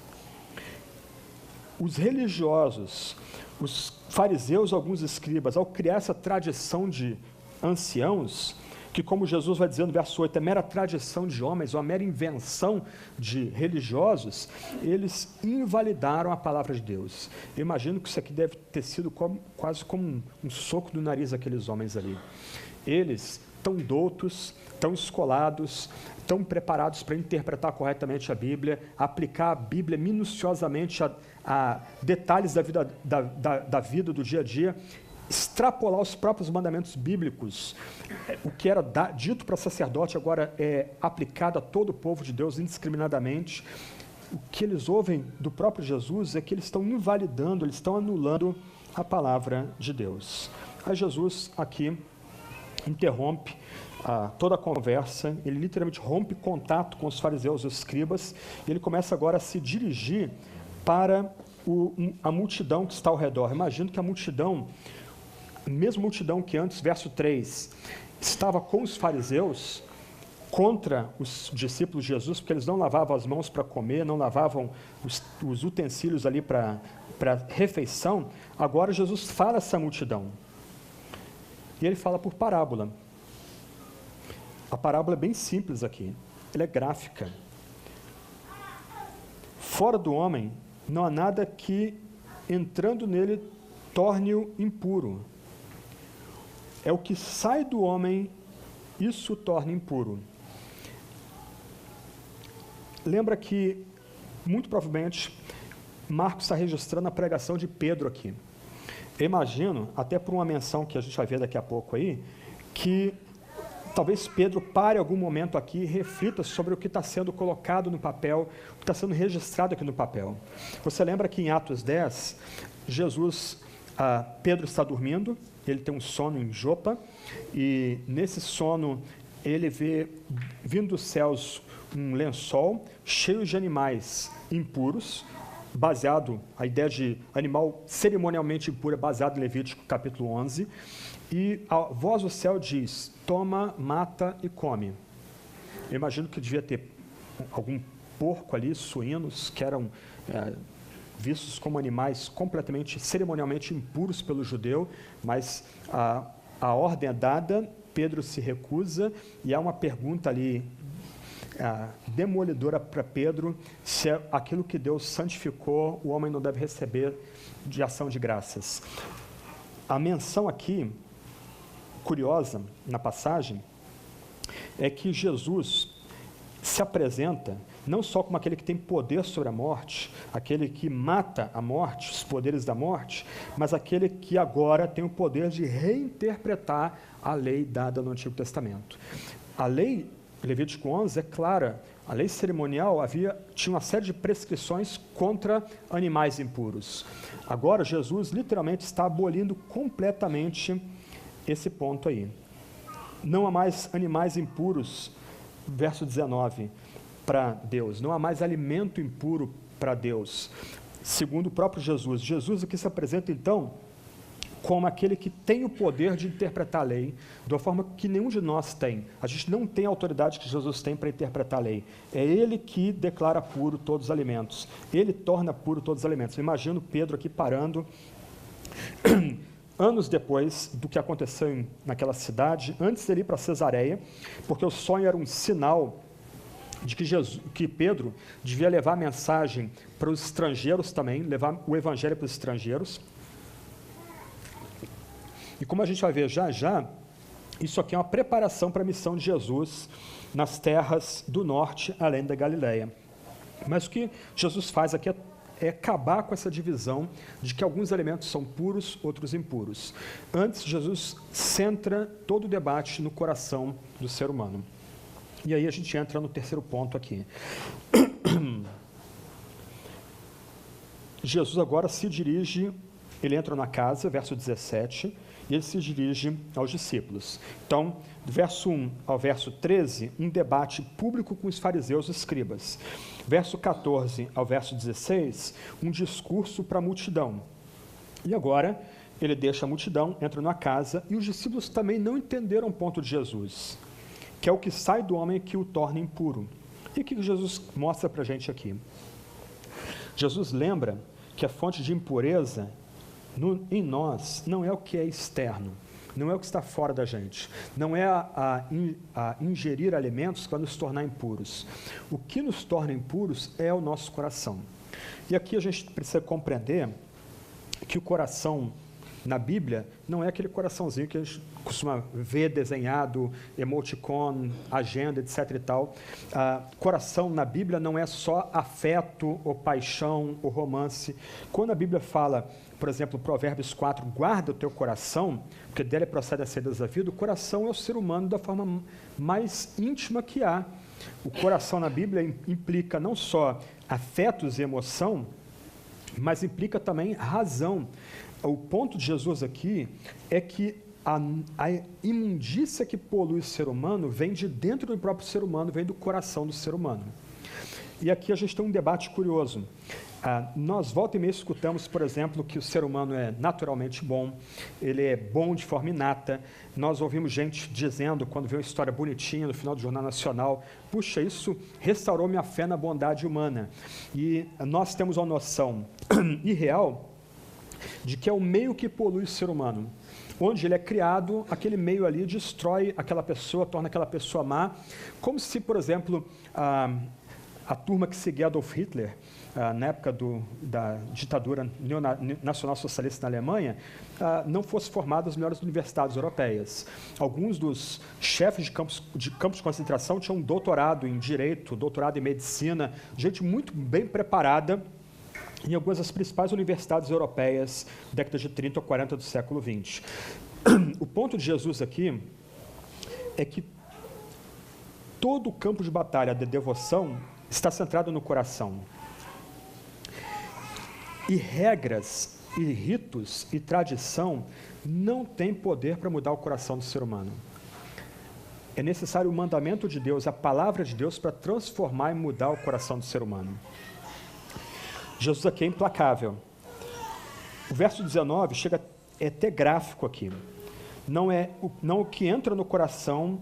Os religiosos, os fariseus, alguns escribas, ao criar essa tradição de anciãos, que, como Jesus vai dizer no verso 8, é mera tradição de homens, uma mera invenção de religiosos, eles invalidaram a palavra de Deus. Eu imagino que isso aqui deve ter sido quase como um soco no nariz daqueles homens ali. Eles, tão doutos, tão escolados, tão preparados para interpretar corretamente a Bíblia, aplicar a Bíblia minuciosamente a detalhes da vida do dia a dia, extrapolar os próprios mandamentos bíblicos. O que era dito para sacerdote agora é aplicado a todo o povo de Deus indiscriminadamente. O que eles ouvem do próprio Jesus é que eles estão invalidando, eles estão anulando a palavra de Deus. Aí Jesus aqui interrompe toda a conversa, ele literalmente rompe contato com os fariseus e os escribas, e ele começa agora a se dirigir para a multidão que está ao redor. Imagino que a multidão, a mesma multidão que antes, verso 3, estava com os fariseus contra os discípulos de Jesus, porque eles não lavavam as mãos para comer, não lavavam os utensílios ali para refeição. Agora Jesus fala a essa multidão. E ele fala por parábola. A parábola é bem simples aqui, ela é gráfica. Fora do homem, não há nada que, entrando nele, torne-o impuro. É o que sai do homem, isso o torna impuro. Lembra que, muito provavelmente, Marcos está registrando a pregação de Pedro aqui. Eu imagino, até por uma menção que a gente vai ver daqui a pouco aí, que talvez Pedro pare algum momento aqui e reflita sobre o que está sendo colocado no papel, o que está sendo registrado aqui no papel. Você lembra que em Atos 10, Pedro está dormindo, ele tem um sono em Jopa, e nesse sono ele vê vindo dos céus um lençol cheio de animais impuros, baseado, a ideia de animal cerimonialmente impuro é baseado em Levítico capítulo 11, e a voz do céu diz: toma, mata e come. Eu imagino que devia ter algum porco ali, suínos, que eram vistos como animais completamente, cerimonialmente impuros pelo judeu, mas a ordem é dada, Pedro se recusa, e há uma pergunta ali demolidora para Pedro, se é aquilo que Deus santificou, o homem não deve receber de ação de graças. A menção aqui, curiosa, na passagem, é que Jesus se apresenta não só como aquele que tem poder sobre a morte, aquele que mata a morte, os poderes da morte, mas aquele que agora tem o poder de reinterpretar a lei dada no Antigo Testamento. A lei, Levítico 11, é clara. A lei cerimonial tinha uma série de prescrições contra animais impuros. Agora, Jesus literalmente está abolindo completamente esse ponto aí. Não há mais animais impuros, verso 19, para Deus. Não há mais alimento impuro para Deus, segundo o próprio Jesus. Jesus aqui se apresenta, então, como aquele que tem o poder de interpretar a lei de uma forma que nenhum de nós tem. A gente não tem a autoridade que Jesus tem para interpretar a lei. É Ele que declara puro todos os alimentos. Ele torna puro todos os alimentos. Eu imagino Pedro aqui parando, anos depois do que aconteceu naquela cidade, antes de ir para Cesareia, porque o sonho era um sinal de que Pedro devia levar a mensagem para os estrangeiros também, levar o evangelho para os estrangeiros. E como a gente vai ver já já, isso aqui é uma preparação para a missão de Jesus nas terras do norte, além da Galileia. Mas o que Jesus faz aqui é acabar com essa divisão de que alguns alimentos são puros, outros impuros. Antes, Jesus centra todo o debate no coração do ser humano. E aí a gente entra no terceiro ponto aqui. Jesus agora se dirige ele entra na casa, verso 17, e ele se dirige aos discípulos. Então, do verso 1 ao verso 13, um debate público com os fariseus e escribas. Verso 14 ao verso 16, um discurso para a multidão. E agora, ele deixa a multidão, entra na casa, e os discípulos também não entenderam o ponto de Jesus, que é o que sai do homem que o torna impuro. E o que Jesus mostra para a gente aqui? Jesus lembra que a fonte de impureza em nós não é o que é externo, não é o que está fora da gente, não é a ingerir alimentos que vai nos tornar impuros. O que nos torna impuros é o nosso coração. E aqui a gente precisa compreender que o coração na Bíblia não é aquele coraçãozinho que a gente costuma ver desenhado, emoticon, agenda, etc. e tal. Coração na Bíblia não é só afeto, ou paixão, ou romance. Quando a Bíblia fala, por exemplo, Provérbios 4, guarda o teu coração, porque dele procede a saídas da vida, o coração é o ser humano da forma mais íntima que há. O coração na Bíblia implica não só afetos e emoção, mas implica também razão. O ponto de Jesus aqui é que a imundícia que polui o ser humano vem de dentro do próprio ser humano, vem do coração do ser humano. E aqui a gente tem um debate curioso. Nós volta e meia escutamos, por exemplo, que o ser humano é naturalmente bom, ele é bom de forma inata. Nós ouvimos gente dizendo, quando vê uma história bonitinha no final do Jornal Nacional, puxa, isso restaurou minha fé na bondade humana. E nós temos uma noção irreal de que é o meio que polui o ser humano. Onde ele é criado, aquele meio ali destrói aquela pessoa, torna aquela pessoa má, como se, por exemplo, a turma que seguia Adolf Hitler, na época da ditadura nacional-socialista na Alemanha, não fosse formada as melhores universidades europeias. Alguns dos chefes de campos de concentração tinham um doutorado em Direito, doutorado em Medicina, gente muito bem preparada, em algumas das principais universidades europeias, décadas de 30 ou 40 do século XX. O ponto de Jesus aqui é que todo o campo de batalha da devoção está centrado no coração. E regras, e ritos, e tradição não têm poder para mudar o coração do ser humano. É necessário o mandamento de Deus, a palavra de Deus, para transformar e mudar o coração do ser humano. Jesus aqui é implacável. O verso 19 chega é até gráfico aqui. Não o que entra no coração.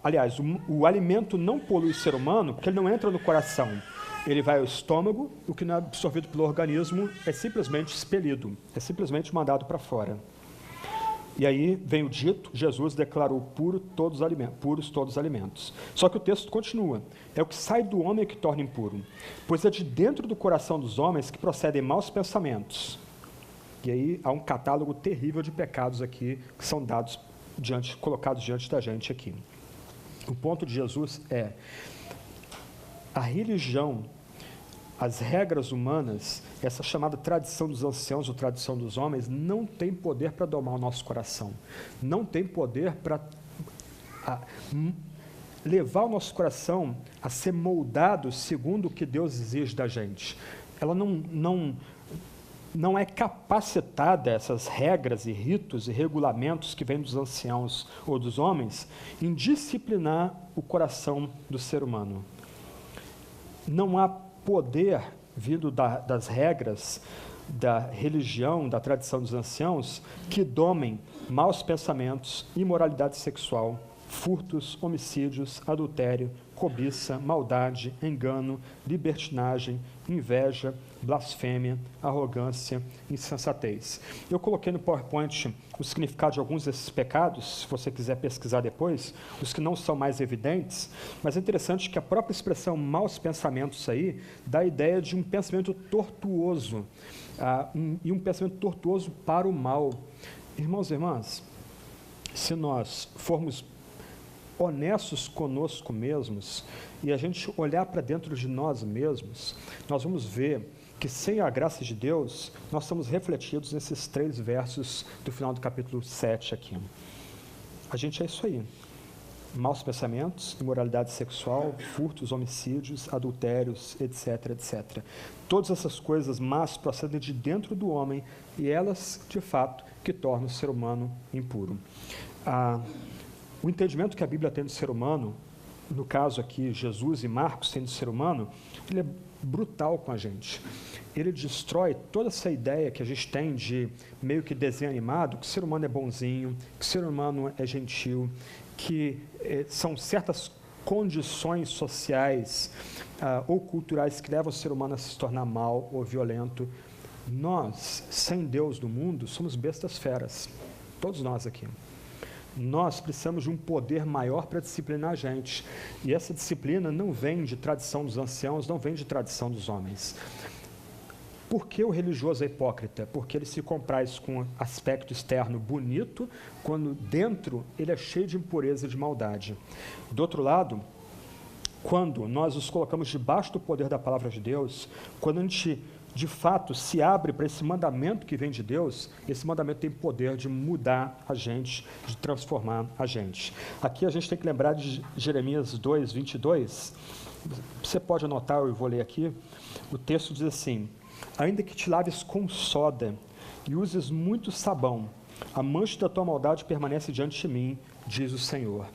Aliás, o alimento não polui o ser humano, porque ele não entra no coração. Ele vai ao estômago, o que não é absorvido pelo organismo é simplesmente expelido, é simplesmente mandado para fora. E aí vem o dito, Jesus declarou puros todos os alimentos. Só que o texto continua, é o que sai do homem que torna impuro, pois é de dentro do coração dos homens que procedem maus pensamentos. E aí há um catálogo terrível de pecados aqui, que são colocados diante da gente aqui. O ponto de Jesus é, a religião, as regras humanas, essa chamada tradição dos anciãos ou tradição dos homens, não tem poder para domar o nosso coração. Não tem poder para levar o nosso coração a ser moldado segundo o que Deus exige da gente. Ela não é capacitada, essas regras e ritos e regulamentos que vêm dos anciãos ou dos homens, em disciplinar o coração do ser humano. Não há poder vindo das regras, da religião, da tradição dos anciãos, que domem maus pensamentos, imoralidade sexual, furtos, homicídios, adultério, cobiça, maldade, engano, libertinagem, inveja, blasfêmia, arrogância, insensatez. Eu coloquei no PowerPoint o significado de alguns desses pecados, se você quiser pesquisar depois, os que não são mais evidentes, mas é interessante que a própria expressão maus pensamentos aí dá a ideia de um pensamento tortuoso, e um pensamento tortuoso para o mal. Irmãos e irmãs, se nós formos honestos conosco mesmos e a gente olhar para dentro de nós mesmos, nós vamos ver que sem a graça de Deus, nós somos refletidos nesses 3 versos do final do capítulo 7 aqui. A gente é isso aí. maus pensamentos, imoralidade sexual, furtos, homicídios, adultérios, etc, etc. Todas essas coisas más procedem de dentro do homem e elas, de fato, que tornam o ser humano impuro. O entendimento que a Bíblia tem do ser humano, no caso aqui, Jesus e Marcos têm do ser humano, ele é brutal com a gente. Ele destrói toda essa ideia que a gente tem de meio que desenho animado, que o ser humano é bonzinho, que o ser humano é gentil, que são certas condições sociais ou culturais que levam o ser humano a se tornar mal ou violento. Nós, sem Deus no mundo, somos bestas feras. Todos nós aqui. Nós precisamos de um poder maior para disciplinar a gente. E essa disciplina não vem de tradição dos anciãos, não vem de tradição dos homens. Por que o religioso é hipócrita? Porque ele se compraz com um aspecto externo bonito, quando dentro ele é cheio de impureza e de maldade. Do outro lado, quando nós nos colocamos debaixo do poder da palavra de Deus, quando a gente de fato se abre para esse mandamento que vem de Deus, esse mandamento tem poder de mudar a gente, de transformar a gente. Aqui a gente tem que lembrar de Jeremias 2, 22. Você pode anotar, eu vou ler aqui. O texto diz assim: ainda que te laves com soda e uses muito sabão, a mancha da tua maldade permanece diante de mim, diz o Senhor.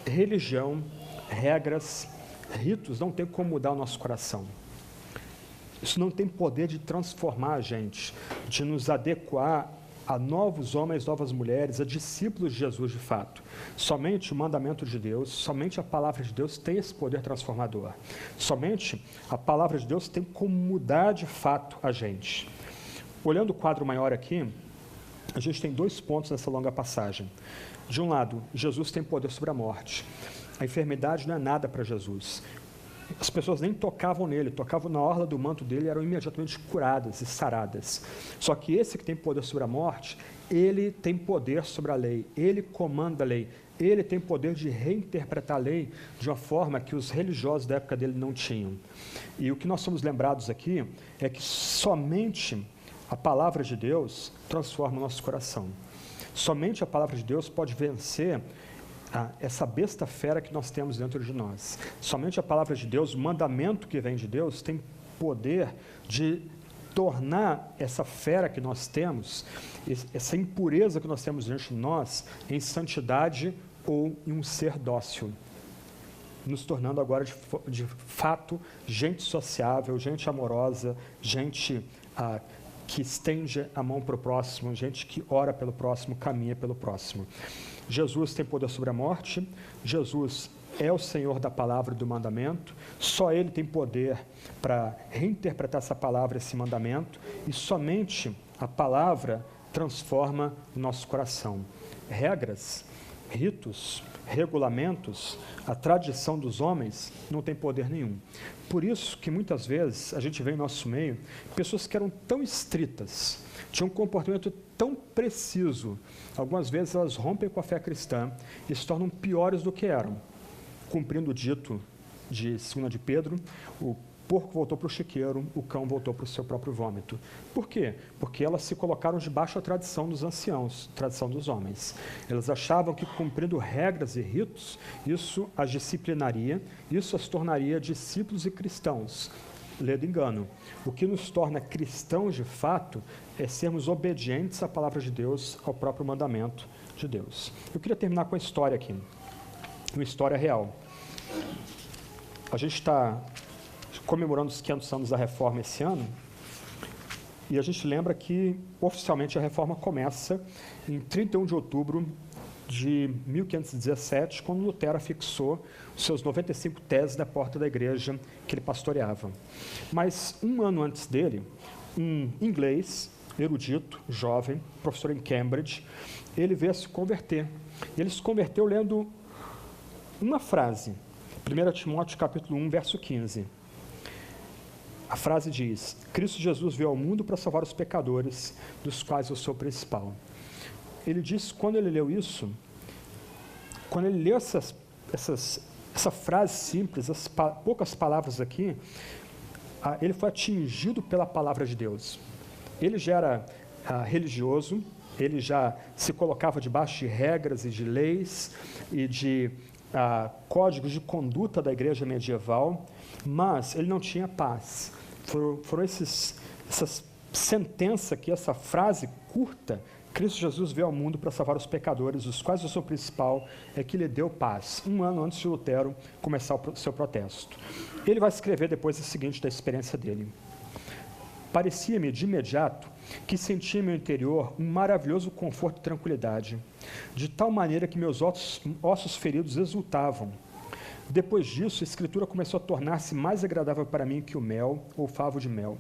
Religião, regras, ritos não tem como mudar o nosso coração. Isso não tem poder de transformar a gente, de nos adequar a novos homens, novas mulheres, a discípulos de Jesus de fato. Somente o mandamento de Deus, somente a palavra de Deus tem esse poder transformador. Somente a palavra de Deus tem como mudar de fato a gente. Olhando o quadro maior aqui, a gente tem 2 pontos nessa longa passagem. De um lado, Jesus tem poder sobre a morte. A enfermidade não é nada para Jesus. As pessoas nem tocavam nele, tocavam na orla do manto dele e eram imediatamente curadas e saradas. Só que esse que tem poder sobre a morte, ele tem poder sobre a lei, ele comanda a lei, ele tem poder de reinterpretar a lei de uma forma que os religiosos da época dele não tinham. E o que nós somos lembrados aqui é que somente a palavra de Deus transforma o nosso coração. Somente a palavra de Deus pode vencer essa besta fera que nós temos dentro de nós. Somente a palavra de Deus, o mandamento que vem de Deus, tem poder de tornar essa fera que nós temos, essa impureza que nós temos diante de nós, em santidade ou em um ser dócil, nos tornando agora de fato gente sociável, gente amorosa, gente que estende a mão para o próximo, gente que ora pelo próximo, caminha pelo próximo. Jesus tem poder sobre a morte, Jesus é o Senhor da palavra e do mandamento, só Ele tem poder para reinterpretar essa palavra, esse mandamento, e somente a palavra transforma o nosso coração. Regras, ritos, regulamentos, a tradição dos homens não tem poder nenhum. Por isso que muitas vezes a gente vê em nosso meio pessoas que eram tão estritas, tinham um comportamento tão preciso, algumas vezes elas rompem com a fé cristã e se tornam piores do que eram. Cumprindo o dito de 2 de Pedro, o porco voltou para o chiqueiro, o cão voltou para o seu próprio vômito. Por quê? Porque elas se colocaram debaixo da tradição dos anciãos, tradição dos homens. Elas achavam que cumprindo regras e ritos, isso as disciplinaria, isso as tornaria discípulos e cristãos. Ledo engano. O que nos torna cristãos de fato é sermos obedientes à palavra de Deus, ao próprio mandamento de Deus. Eu queria terminar com a história aqui, uma história real. A gente está comemorando os 500 anos da Reforma esse ano, e a gente lembra que, oficialmente, a Reforma começa em 31 de outubro de 1517, quando Lutero fixou os seus 95 teses na porta da igreja que ele pastoreava. Mas, um ano antes dele, um inglês, erudito, jovem, professor em Cambridge, ele veio a se converter. Ele se converteu lendo uma frase, 1 Timóteo capítulo 1, verso 15. A frase diz: Cristo Jesus veio ao mundo para salvar os pecadores, dos quais eu sou o principal. Ele disse, quando ele leu isso, quando ele leu essa frase simples, as poucas palavras aqui, ele foi atingido pela palavra de Deus. Ele já era religioso, ele já se colocava debaixo de regras e de leis e de códigos de conduta da igreja medieval, mas ele não tinha paz. Foram essas sentenças aqui, essa frase curta, Cristo Jesus veio ao mundo para salvar os pecadores, os quais o seu principal é que lhe deu paz, 1 ano antes de Lutero começar o seu protesto. Ele vai escrever depois o seguinte da experiência dele: parecia-me de imediato que sentia em meu interior um maravilhoso conforto e tranquilidade, de tal maneira que meus ossos feridos exultavam. Depois disso, a Escritura começou a tornar-se mais agradável para mim que o mel ou favo de mel.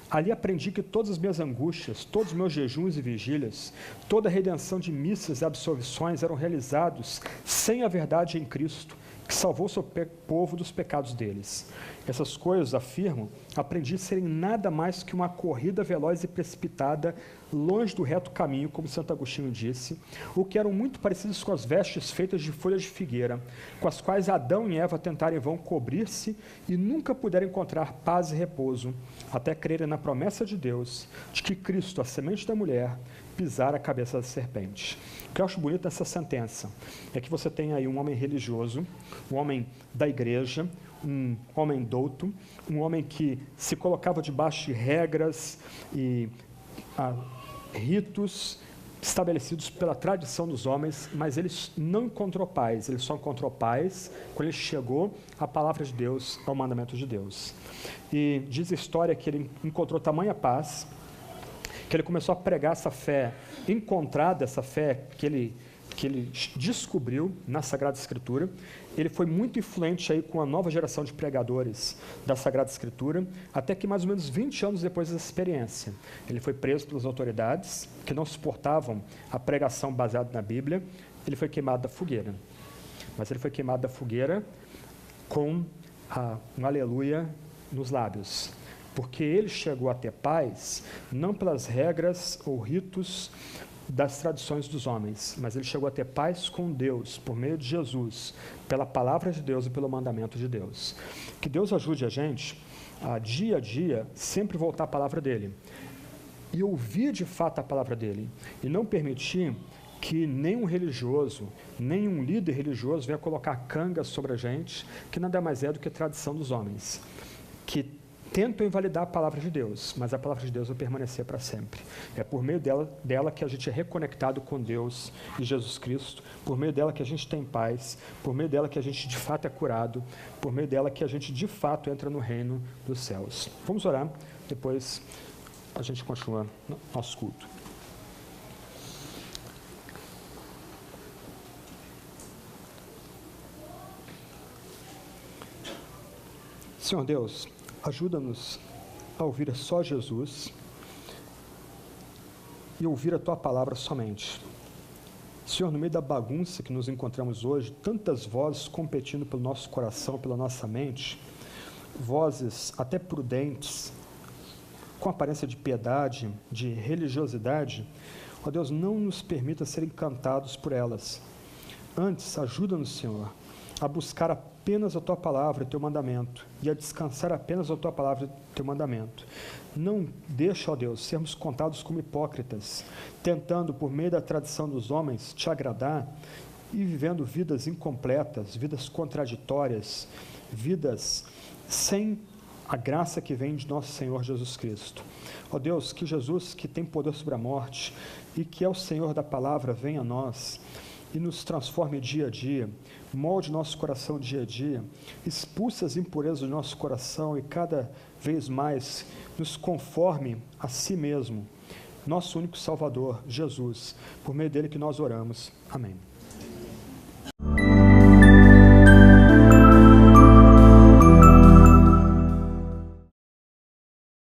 Ali aprendi que todas as minhas angústias, todos os meus jejuns e vigílias, toda a redenção de missas e absolvições eram realizados sem a verdade em Cristo, que salvou seu povo dos pecados deles. Essas coisas, afirmo, aprendi a serem nada mais que uma corrida veloz e precipitada, longe do reto caminho, como Santo Agostinho disse, o que eram muito parecidos com as vestes feitas de folhas de figueira, com as quais Adão e Eva tentaram em vão cobrir-se e nunca puderam encontrar paz e repouso, até crerem na promessa de Deus, de que Cristo, a semente da mulher, pisara a cabeça da serpente. O que eu acho bonito nessa sentença é que você tem aí um homem religioso, um homem da igreja, um homem douto, um homem que se colocava debaixo de regras e ritos estabelecidos pela tradição dos homens, mas ele não encontrou paz, ele só encontrou paz quando ele chegou à palavra de Deus, ao mandamento de Deus. E diz a história que ele encontrou tamanha paz, que ele começou a pregar essa fé encontrada, essa fé que ele descobriu na Sagrada Escritura. Ele foi muito influente aí com a nova geração de pregadores da Sagrada Escritura, até que mais ou menos 20 anos depois dessa experiência, ele foi preso pelas autoridades que não suportavam a pregação baseada na Bíblia. Ele foi queimado da fogueira, mas ele foi queimado da fogueira com um aleluia nos lábios, porque ele chegou a ter paz não pelas regras ou ritos das tradições dos homens, mas ele chegou a ter paz com Deus, por meio de Jesus, pela palavra de Deus e pelo mandamento de Deus. Que Deus ajude a gente a dia sempre voltar à palavra dele e ouvir de fato a palavra dele, e não permitir que nenhum religioso, nenhum líder religioso venha colocar canga sobre a gente, que nada mais é do que a tradição dos homens, que tentam invalidar a palavra de Deus, mas a palavra de Deus vai permanecer para sempre. É por meio dela que a gente é reconectado com Deus e Jesus Cristo, por meio dela que a gente tem paz, por meio dela que a gente de fato é curado, por meio dela que a gente de fato entra no reino dos céus. Vamos orar, depois a gente continua nosso culto. Senhor Deus, ajuda-nos a ouvir só Jesus e ouvir a Tua palavra somente. Senhor, no meio da bagunça que nos encontramos hoje, tantas vozes competindo pelo nosso coração, pela nossa mente, vozes até prudentes, com aparência de piedade, de religiosidade, ó Deus, não nos permita ser encantados por elas. Antes, ajuda-nos, Senhor, a buscar apenas a Tua palavra e Teu mandamento, e a descansar apenas a Tua palavra e Teu mandamento. Não deixa, ó Deus, sermos contados como hipócritas, tentando, por meio da tradição dos homens, Te agradar e vivendo vidas incompletas, vidas contraditórias, vidas sem a graça que vem de nosso Senhor Jesus Cristo. Ó Deus, que Jesus, que tem poder sobre a morte e que é o Senhor da palavra, venha a nós e nos transforme dia a dia, molde nosso coração dia a dia, expulse as impurezas do nosso coração e cada vez mais nos conforme a si mesmo, nosso único Salvador, Jesus, por meio dele que nós oramos. Amém.